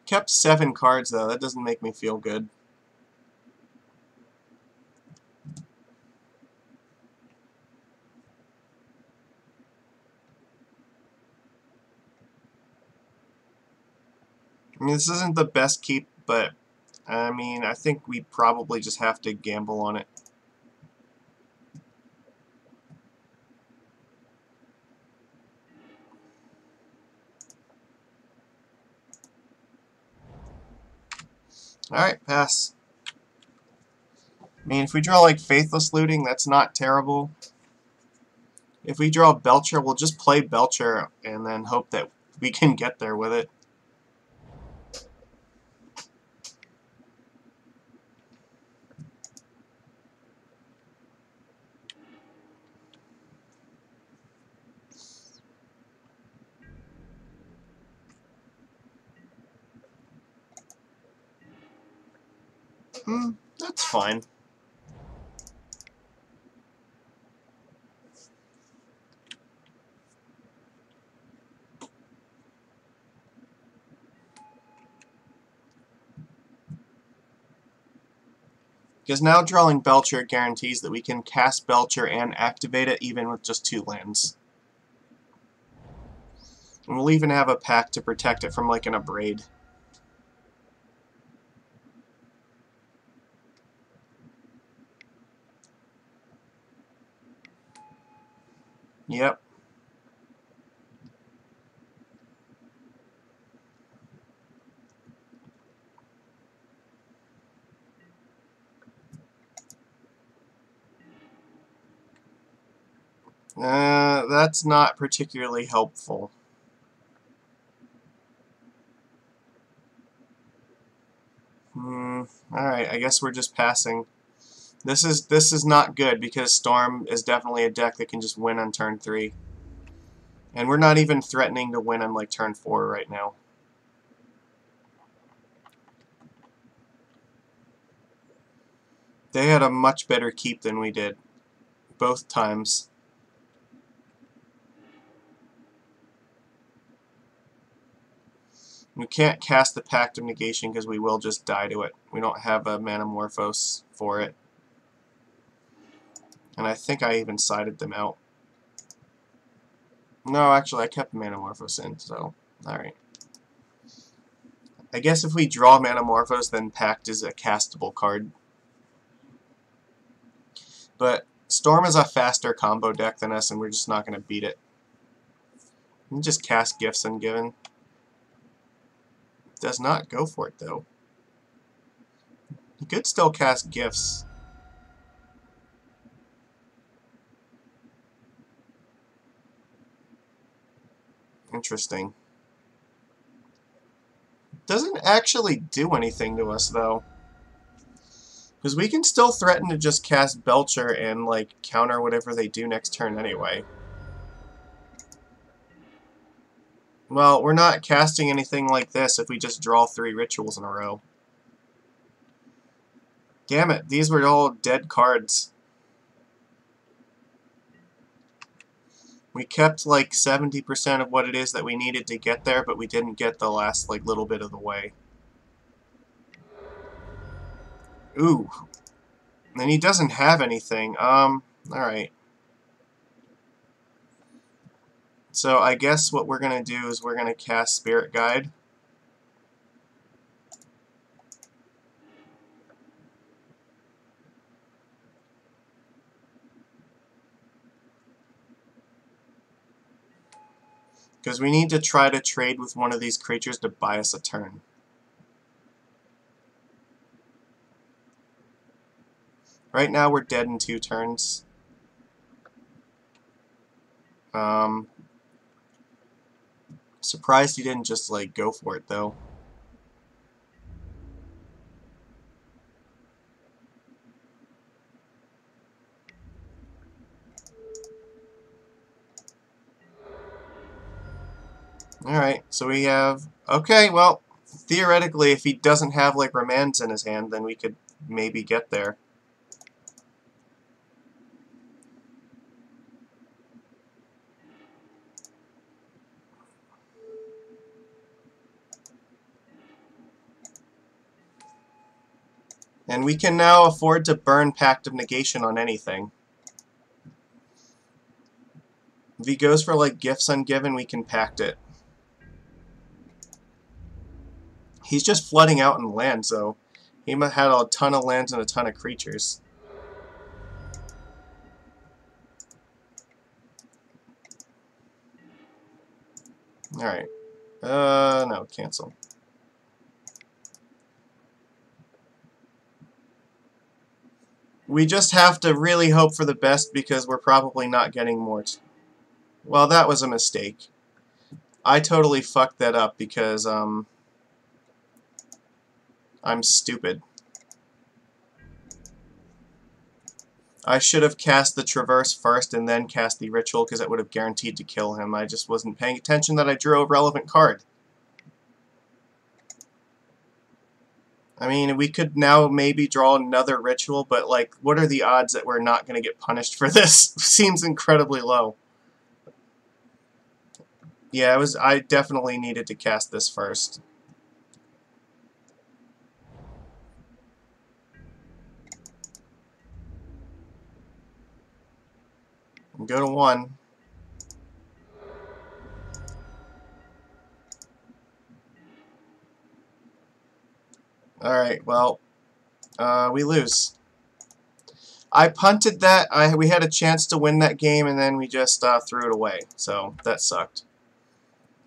Kept 7 cards, though. That doesn't make me feel good. I mean, this isn't the best keep, but, I mean, I think we probably just have to gamble on it. Alright, pass. I mean, if we draw, like, Faithless Looting, that's not terrible. If we draw Belcher, we'll just play Belcher and then hope that we can get there with it. That's fine. Because now drawing Belcher guarantees that we can cast Belcher and activate it even with just 2 lands. And we'll even have a pact to protect it from like an Abrade. Yep. That's not particularly helpful. Alright, I guess we're just passing. This is not good because Storm is definitely a deck that can just win on turn 3. And we're not even threatening to win on like turn 4 right now. They had a much better keep than we did. Both times. We can't cast the Pact of Negation because we will just die to it. We don't have a Manamorphose for it. And I think I even sided them out. No, actually I kept Manamorphose in, so alright. I guess if we draw Manamorphose, then Pact is a castable card. But Storm is a faster combo deck than us, and we're just not going to beat it. We can just cast Gifts Ungiven. Does not go for it, though. You could still cast Gifts. Interesting. Doesn't actually do anything to us, though. Because we can still threaten to just cast Belcher and, like, counter whatever they do next turn anyway. Well, we're not casting anything like this if we just draw 3 rituals in a row. Damn it, these were all dead cards. We kept, like, 70% of what it is that we needed to get there, but we didn't get the last, like, little bit of the way. Ooh. And he doesn't have anything. Alright. So I guess what we're going to do is we're going to cast Spirit Guide. Because we need to try to trade with one of these creatures to buy us a turn. Right now we're dead in 2 turns. Surprised he didn't just, like, go for it, though. Alright, so we have... Okay, well, theoretically, if he doesn't have, like, Remands in his hand, then we could maybe get there. And we can now afford to burn Pact of Negation on anything. If he goes for, like, Gifts Ungiven, we can Pact it. He's just flooding out in land, so he had a ton of lands and a ton of creatures. Alright. No, cancel. We just have to really hope for the best because we're probably not getting more. Well, that was a mistake. I totally fucked that up because, I'm stupid. I should have cast the Traverse first and then cast the Ritual because it would have guaranteed to kill him. I just wasn't paying attention that I drew a relevant card. I mean, we could now maybe draw another Ritual, but, like, what are the odds that we're not going to get punished for this? Seems incredibly low. Yeah, I definitely needed to cast this first. Go to 1. Alright, well, we lose. I punted that. We had a chance to win that game, and then we just threw it away. So, that sucked.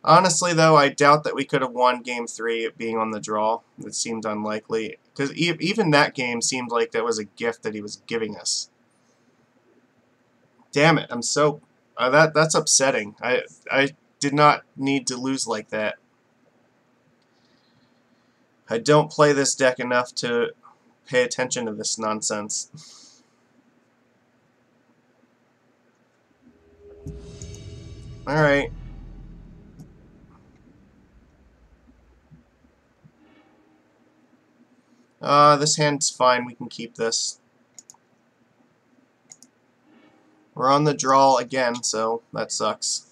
Honestly, though, I doubt that we could have won Game 3 being on the draw. It seemed unlikely. Because even that game seemed like that was a gift that he was giving us. Damn it, I'm so... that's upsetting. I did not need to lose like that. I don't play this deck enough to pay attention to this nonsense. Alright. This hand's fine. We can keep this. We're on the draw again, so that sucks.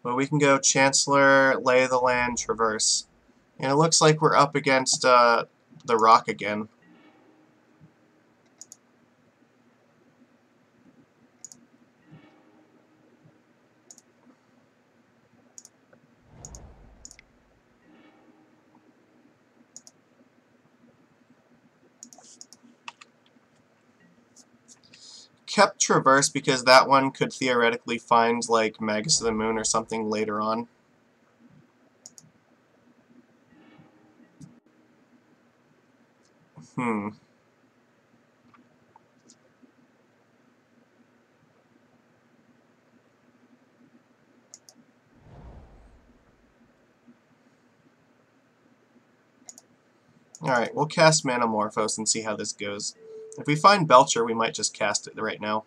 But we can go Chancellor, Lay of the Land, Traverse. And it looks like we're up against the rock again. Kept Traverse because that one could theoretically find like Magus of the Moon or something later on. Alright, we'll cast Manamorphose and see how this goes. If we find Belcher, we might just cast it right now.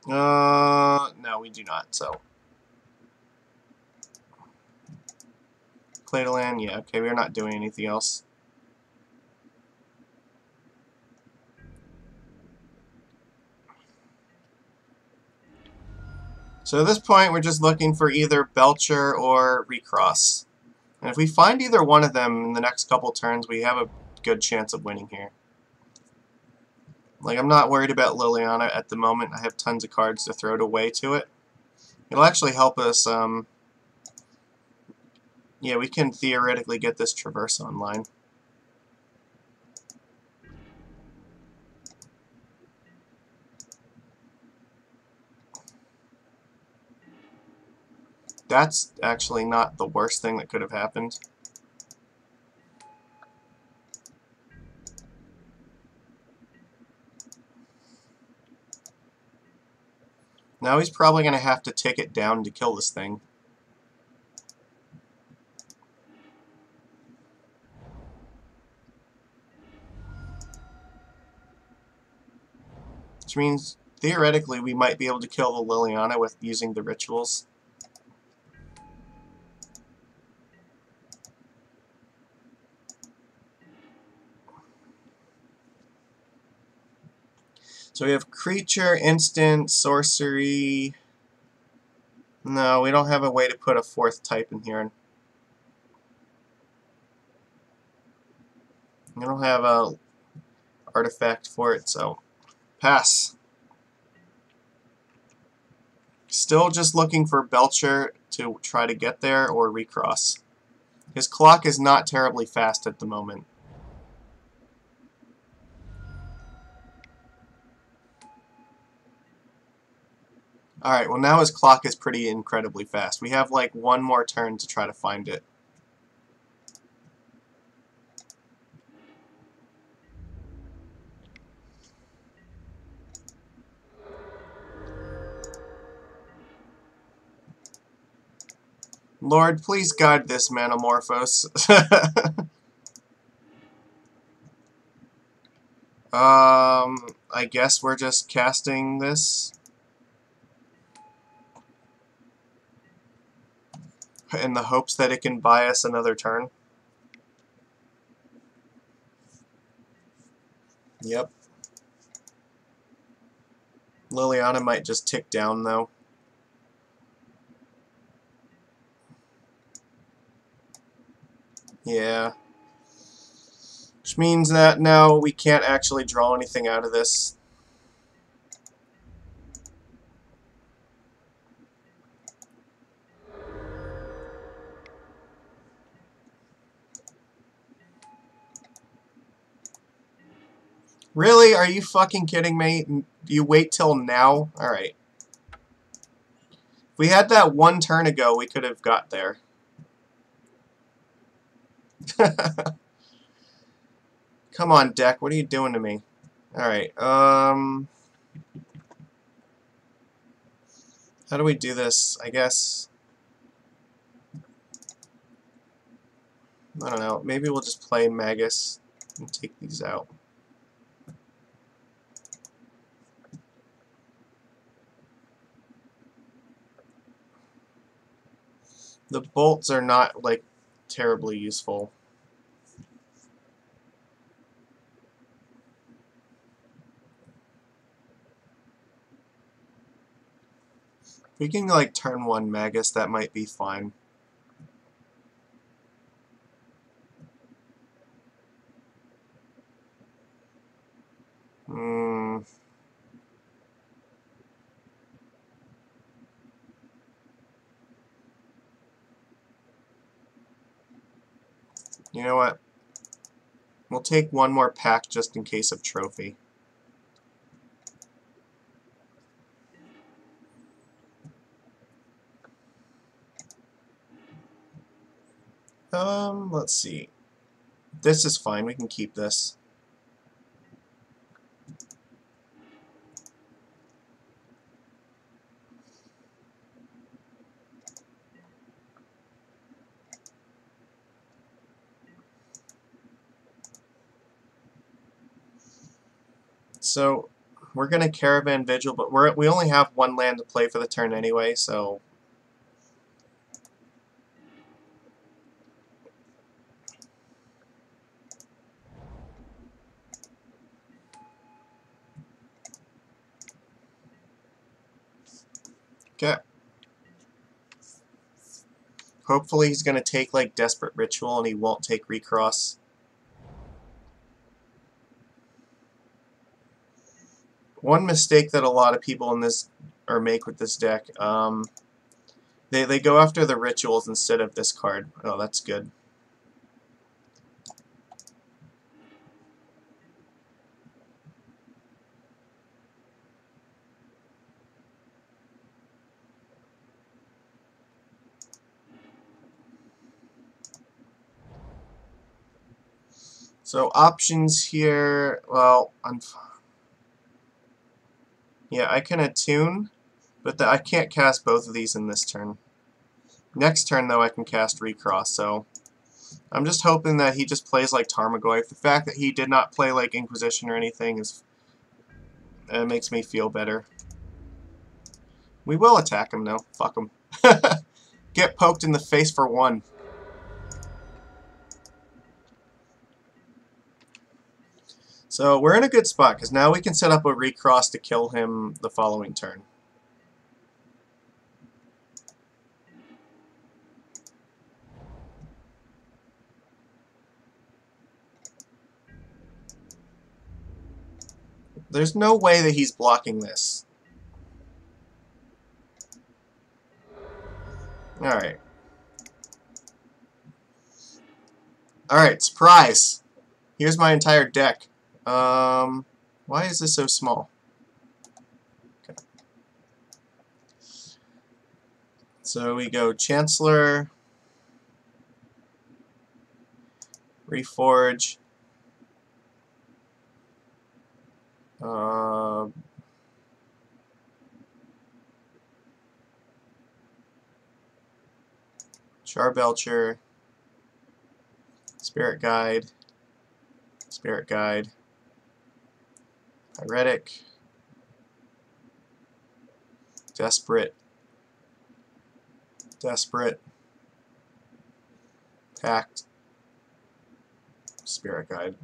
No, we do not, so. Play to land, yeah, okay, we're not doing anything else. So at this point, we're just looking for either Belcher or Recross. And if we find either one of them in the next couple turns, we have a good chance of winning here. Like, I'm not worried about Liliana at the moment. I have tons of cards to throw away to it. It'll actually help us, yeah, we can theoretically get this Traverse online. That's actually not the worst thing that could have happened. Now he's probably going to have to take it down to kill this thing. Which means, theoretically, we might be able to kill the Liliana with using the rituals. So we have creature, instant, sorcery. No, we don't have a way to put a fourth type in here. We don't have a artifact for it, so pass. Still just looking for Belcher to try to get there or recross. His clock is not terribly fast at the moment. Alright, well now his clock is pretty incredibly fast. We have like one more turn to try to find it. Lord, please guide this Manamorphose. I guess we're just casting this in the hopes that it can buy us another turn. Yep. Liliana might just tick down, though. Yeah. Which means that now we can't actually draw anything out of this. Really? Are you fucking kidding me? You wait till now? Alright. If we had that one turn ago, we could have got there. Come on, deck. What are you doing to me? Alright, How do we do this? I guess, I don't know, maybe we'll just play Magus and take these out. The bolts are not, like, terribly useful. If we can, like, turn one Magus, that might be fine. Hmm. You know what? We'll take one more pack just in case of trophy. Let's see. This is fine. We can keep this. So we're gonna Caravan Vigil, but we only have one land to play for the turn anyway, so okay. Hopefully he's gonna take like Desperate Ritual and he won't take Recross. One mistake that a lot of people in this or make with this deck, they go after the rituals instead of this card. Oh, that's good. So options here, well, yeah, I can attune, but I can't cast both of these in this turn. Next turn, though, I can cast Recross, so I'm just hoping that he just plays like Tarmogoyf. The fact that he did not play like Inquisition or anything is makes me feel better. We will attack him, though. Fuck him. Get poked in the face for one. So we're in a good spot, because now we can set up a Recross to kill him the following turn. There's no way that he's blocking this. Alright. Alright, surprise! Here's my entire deck. Why is this so small? Okay. So we go Chancellor, Reforge, Charbelcher, Spirit Guide, Pyretic, Desperate, Pact, Spirit Guide.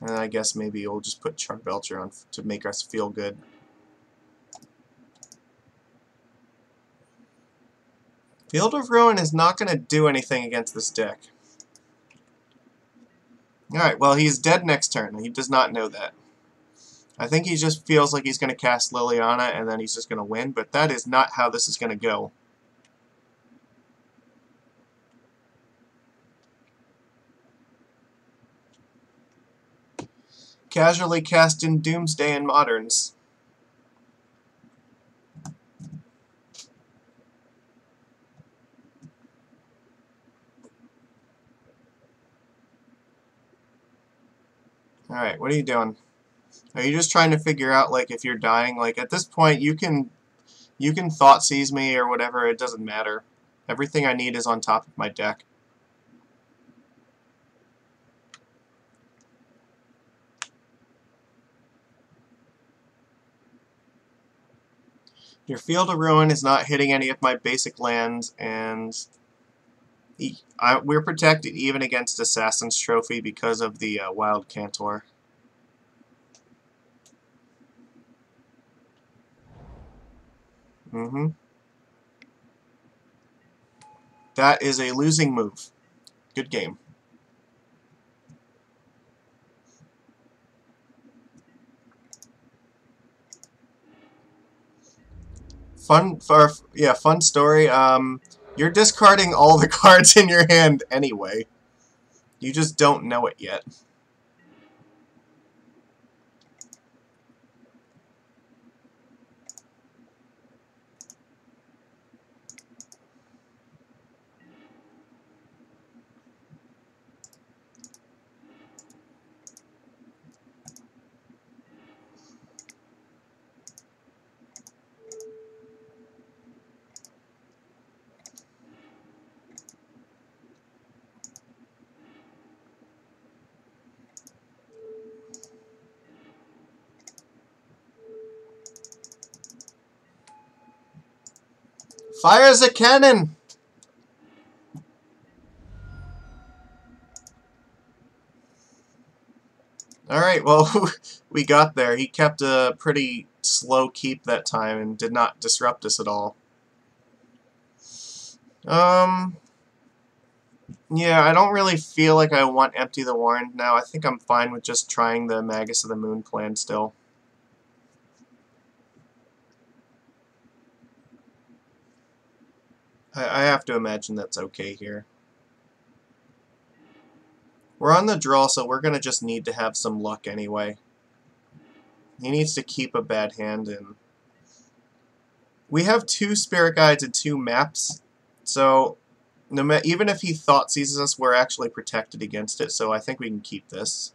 And I guess maybe we'll just put Charbelcher on to make us feel good. Field of Ruin is not going to do anything against this deck. Alright, well, he's dead next turn. He does not know that. I think he just feels like he's going to cast Liliana and then he's just going to win, but that is not how this is going to go. Casually cast in Doomsday and Moderns. Alright, what are you doing? Are you just trying to figure out, like, if you're dying? Like, at this point, you can You can thought seize me or whatever, it doesn't matter. Everything I need is on top of my deck. Your Field of Ruin is not hitting any of my basic lands, and we're protected even against Assassin's Trophy because of the Wild Cantor. That is a losing move. Good game. Fun story. You're discarding all the cards in your hand anyway. You just don't know it yet. Fires a cannon! Alright, well, we got there. He kept a pretty slow keep that time and did not disrupt us at all. Yeah, I don't really feel like I want Empty the Warren now. I think I'm fine with just trying the Magus of the Moon plan still. I have to imagine that's okay here. We're on the draw, so we're going to just need to have some luck anyway. He needs to keep a bad hand in. We have 2 Spirit Guides and 2 maps, so even if he thought seizes us, we're actually protected against it, so I think we can keep this.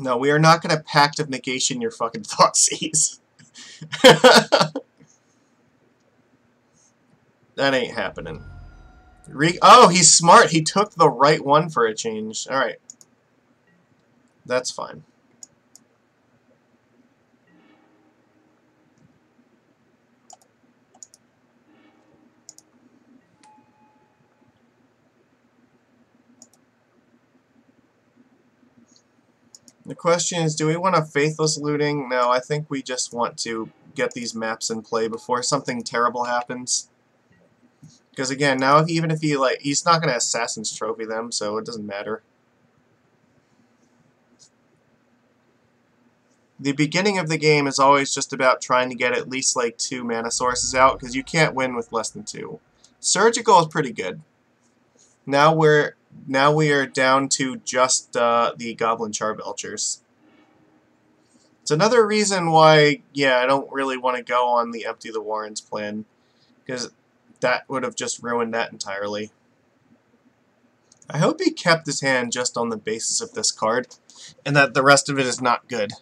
No, we are not going to Pact of Negation your fucking thought seize. That ain't happening. Oh, he's smart. He took the right one for a change. Alright. That's fine. The question is, do we want a Faithless Looting? No, I think we just want to get these maps in play before something terrible happens. Because again, now even if he's not going to Assassin's Trophy them, so it doesn't matter. The beginning of the game is always just about trying to get at least like 2 mana sources out, because you can't win with less than 2. Surgical is pretty good. Now we are down to just the Goblin Charbelchers. It's another reason why, yeah, I don't really want to go on the Empty the Warrens plan, because that would have just ruined that entirely. I hope he kept his hand just on the basis of this card, and that the rest of it is not good.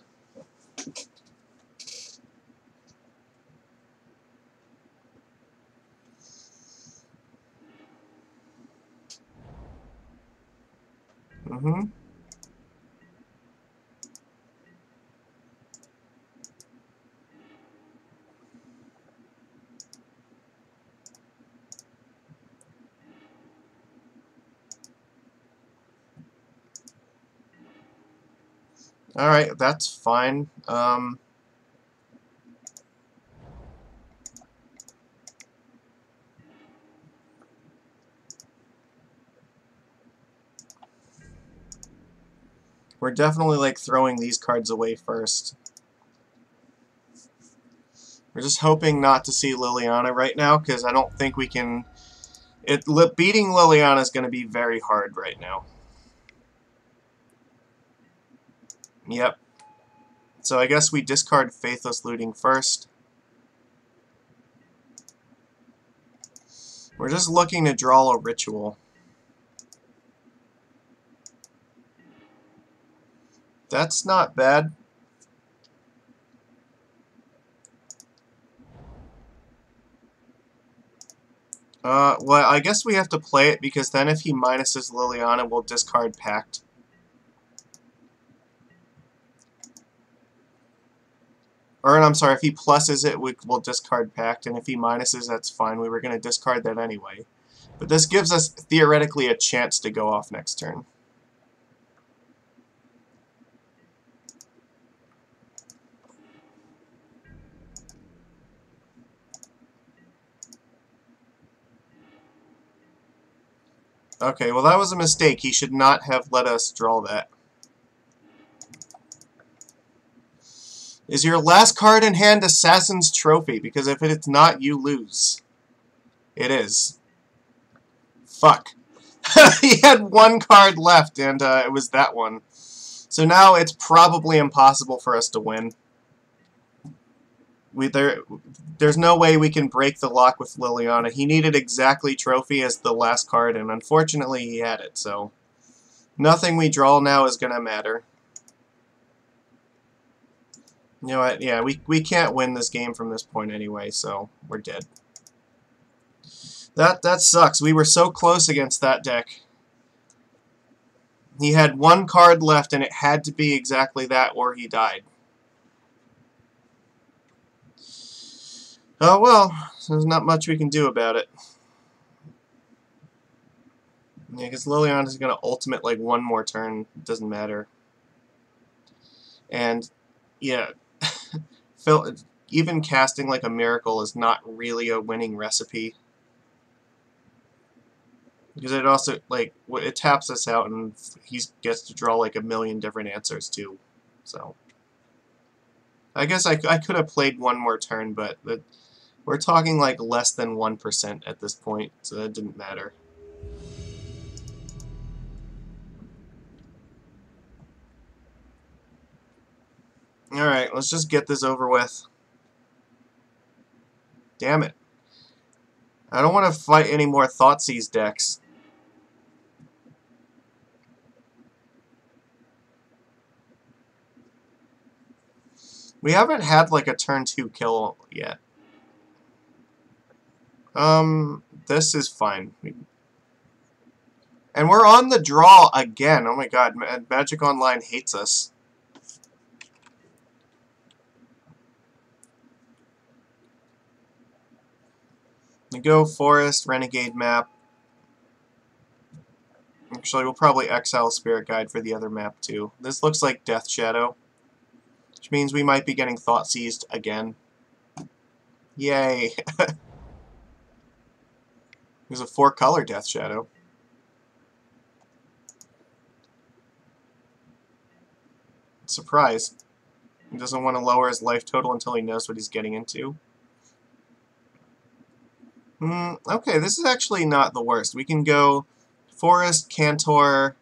Alright, that's fine. We're definitely like throwing these cards away first. We're just hoping not to see Liliana right now, because I don't think we can... beating Liliana is going to be very hard right now. Yep. So I guess we discard Faithless Looting first. We're just looking to draw a ritual. That's not bad. Well, I guess we have to play it because then if he minuses Liliana, we'll discard Pact. Or, I'm sorry, if he pluses it, we'll discard Pact, and if he minuses, that's fine. We were going to discard that anyway. But this gives us, theoretically, a chance to go off next turn. Okay, well that was a mistake. He should not have let us draw that. Is your last card in hand Assassin's Trophy? Because if it's not, you lose. It is. Fuck. He had one card left, and it was that one. So now it's probably impossible for us to win. There's no way we can break the lock with Liliana. He needed exactly Trophy as the last card, and unfortunately he had it, so nothing we draw now is going to matter. You know what? Yeah, we can't win this game from this point anyway, so we're dead. That sucks. We were so close against that deck. He had one card left, and it had to be exactly that, or he died. Oh well, there's not much we can do about it. Yeah, because Liliana is going to ultimate like one more turn. It doesn't matter. And, yeah, even casting like a miracle is not really a winning recipe. Because it also, like, it taps us out and he gets to draw like a million different answers too. So, I guess I could have played one more turn, but we're talking like less than 1% at this point, so that didn't matter. Alright, let's just get this over with. Damn it. I don't want to fight any more Thoughtseize decks. We haven't had like a turn 2 kill yet. This is fine. And we're on the draw again. Oh my god, Magic Online hates us. We go Forest, Renegade map. Actually, we'll probably exile Spirit Guide for the other map too. This looks like Death Shadow, which means we might be getting Thoughtseized again. Yay! There's a 4-color Death Shadow. Surprise. He doesn't want to lower his life total until he knows what he's getting into. Okay, this is actually not the worst. We can go Forest, Cantor,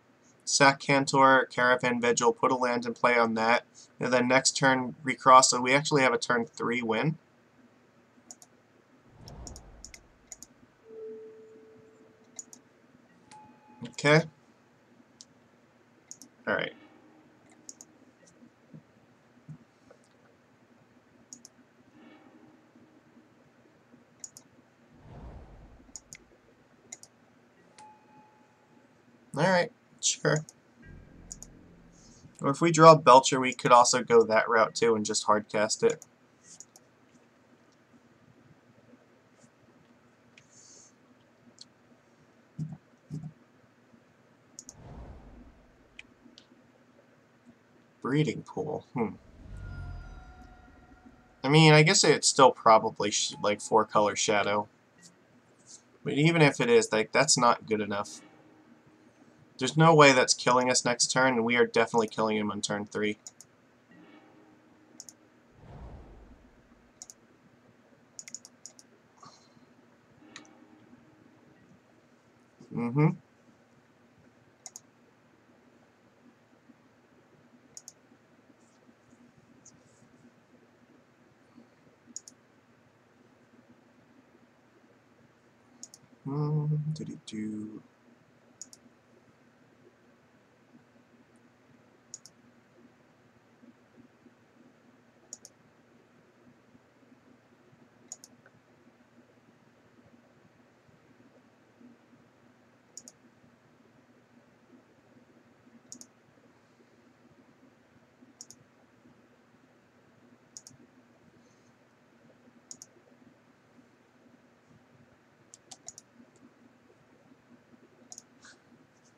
sack Cantor, Caravan Vigil, put a land in play on that, and then next turn recross, so we actually have a turn 3 win. Okay. Alright. Alright, sure. Or if we draw Belcher, we could also go that route too and just hardcast it. Breeding Pool. I mean, I guess it's still probably like 4-color Shadow. But even if it is, like, that's not good enough. There's no way that's killing us next turn, and we are definitely killing him on turn 3. Mm-hmm.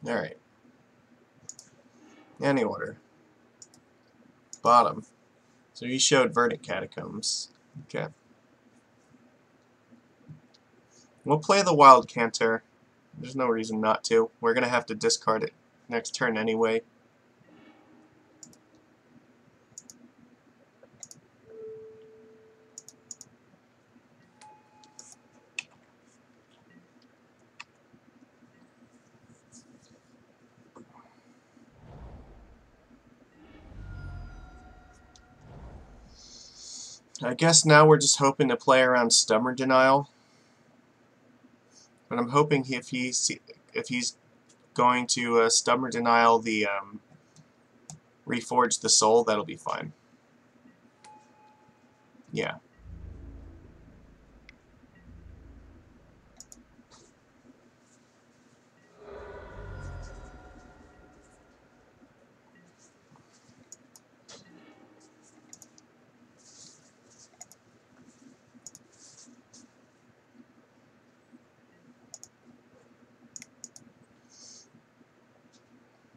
Alright. Any order. Bottom. So he showed Verdant Catacombs. Okay. We'll play the Wild Canter. There's no reason not to. We're going to have to discard it next turn anyway. I guess now we're just hoping to play around Stubborn Denial. But I'm hoping if he's going to Stubborn Denial the Reforge the Soul, that'll be fine. Yeah.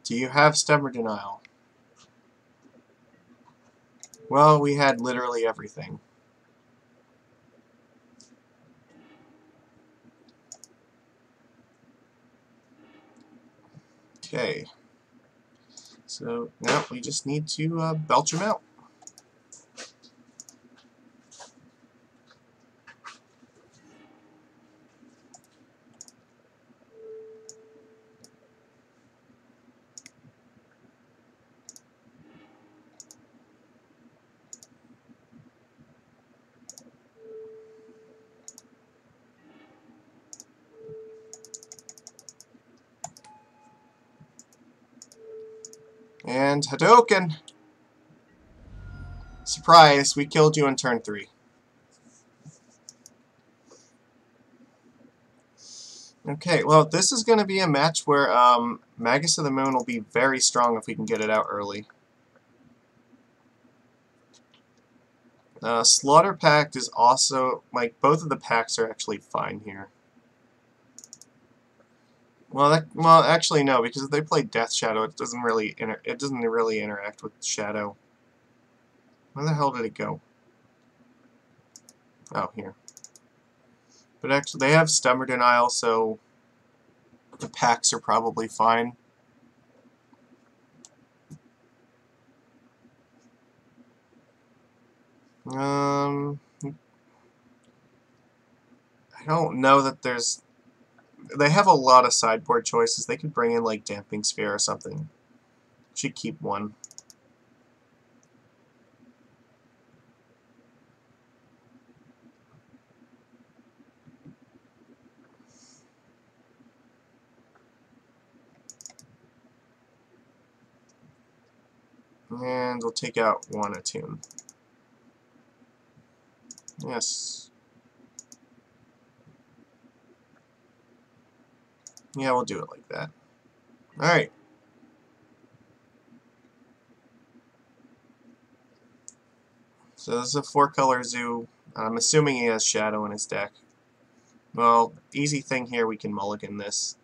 Do you have Stubborn Denial? Well, we had literally everything. Okay. So now we just need to belch them out. And Hadouken! Surprise, we killed you in turn 3. Okay, well, this is going to be a match where Magus of the Moon will be very strong if we can get it out early. Slaughter Pact is also, like, both of the packs are actually fine here. Well, actually no, because if they play Death Shadow, it doesn't really interact with Shadow. Where the hell did it go? Oh, here. But actually, they have Stubborn Denial, so the packs are probably fine. I don't know that there's... They have a lot of sideboard choices. They could bring in, like, Damping Sphere or something. Should keep one. And we'll take out one Attune. Yes. Yeah, we'll do it like that. Alright. So this is a 4-color zoo. I'm assuming he has Shadow in his deck. Well, easy thing here, we can mulligan this.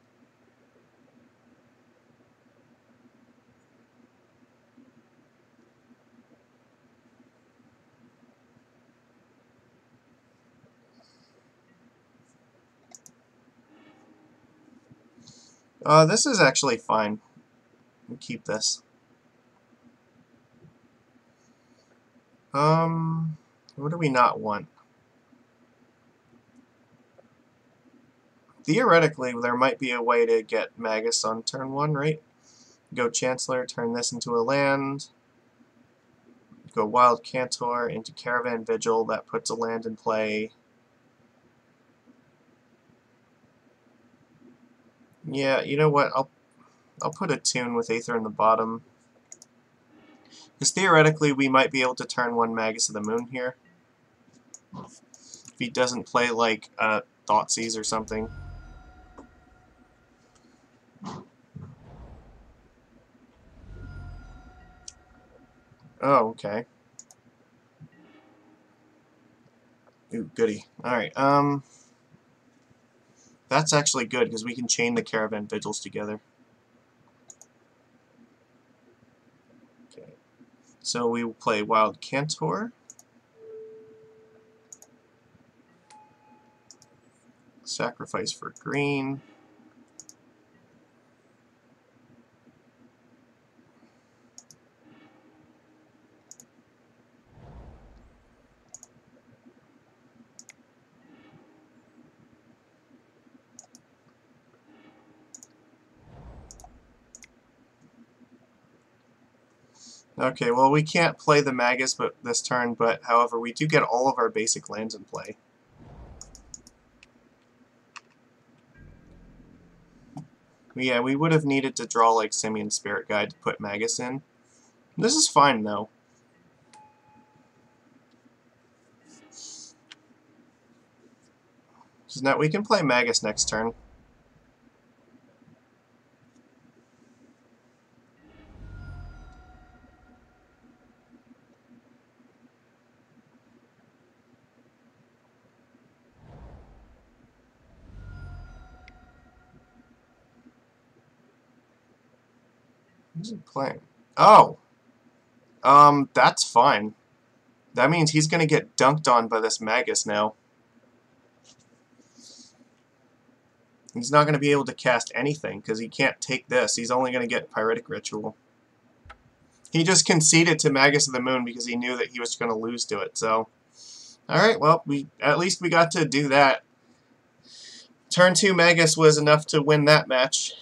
This is actually fine. We'll keep this. What do we not want? Theoretically, there might be a way to get Magus on turn 1, right? Go Chancellor, turn this into a land. Go Wild Cantor into Caravan Vigil, that puts a land in play. Yeah, you know what? I'll put a Tune with Aether in the bottom. Because theoretically, we might be able to turn 1 Magus of the Moon here. If he doesn't play, like, Thoughtseize or something. Oh, okay. Ooh, goody. Alright, that's actually good, because we can chain the Caravan Vigils together. Okay. So we will play Wild Cantor. Sacrifice for green. Okay, well we can't play the Magus this turn, but however we do get all of our basic lands in play. Yeah, we would have needed to draw like Simian Spirit Guide to put Magus in. This is fine though. So now we can play Magus next turn. Who's he playing? Oh! That's fine. That means he's gonna get dunked on by this Magus now. He's not gonna be able to cast anything, because he can't take this. He's only gonna get Pyretic Ritual. He just conceded to Magus of the Moon because he knew that he was gonna lose to it, so... Alright, well, at least we got to do that. Turn 2 Magus was enough to win that match.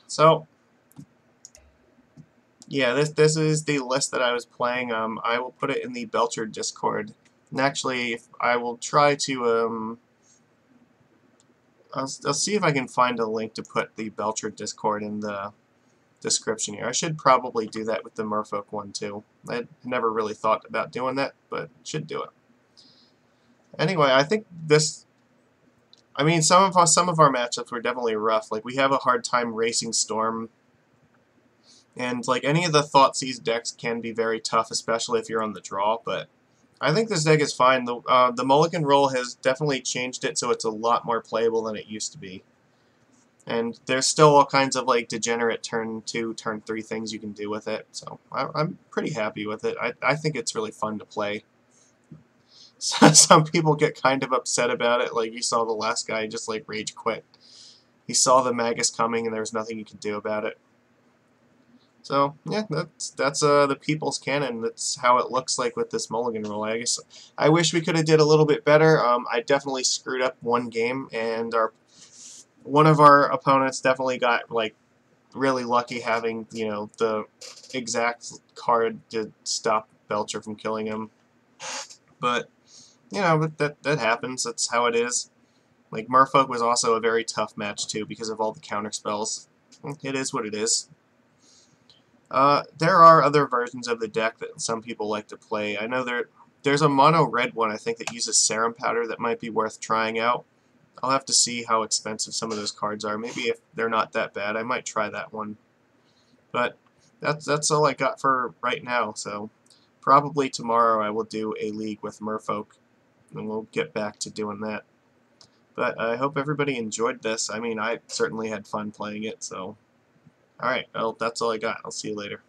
So... yeah, this is the list that I was playing. I will put it in the Belcher Discord. And actually, I will try to, I'll see if I can find a link to put the Belcher Discord in the description here. I should probably do that with the Merfolk one, too. I never really thought about doing that, but should do it. Anyway, I think this... I mean, some of our matchups were definitely rough. Like, we have a hard time racing Storm. And, like, any of the Thoughtseize decks can be very tough, especially if you're on the draw, but I think this deck is fine. The Mulligan roll has definitely changed it, so it's a lot more playable than it used to be. And there's still all kinds of, like, degenerate turn 2, turn 3 things you can do with it, so I'm pretty happy with it. I think it's really fun to play. Some people get kind of upset about it, like you saw the last guy just, like, rage quit. He saw the Magus coming, and there was nothing he could do about it. So, yeah, that's the People's Canon. That's how it looks like with this Mulligan roll. I guess I wish we could have did a little bit better. I definitely screwed up one game, and one of our opponents definitely got, like, really lucky having, you know, the exact card to stop Belcher from killing him. But, you know, that happens. That's how it is. Like, Merfolk was also a very tough match, too, because of all the counter spells. It is what it is. There are other versions of the deck that some people like to play. I know there's a mono red one, I think, that uses Serum Powder that might be worth trying out. I'll have to see how expensive some of those cards are. Maybe if they're not that bad, I might try that one. But that's all I got for right now, so probably tomorrow I will do a league with Merfolk, and we'll get back to doing that. But I hope everybody enjoyed this. I mean, I certainly had fun playing it, so... Alright, well, that's all I got. I'll see you later.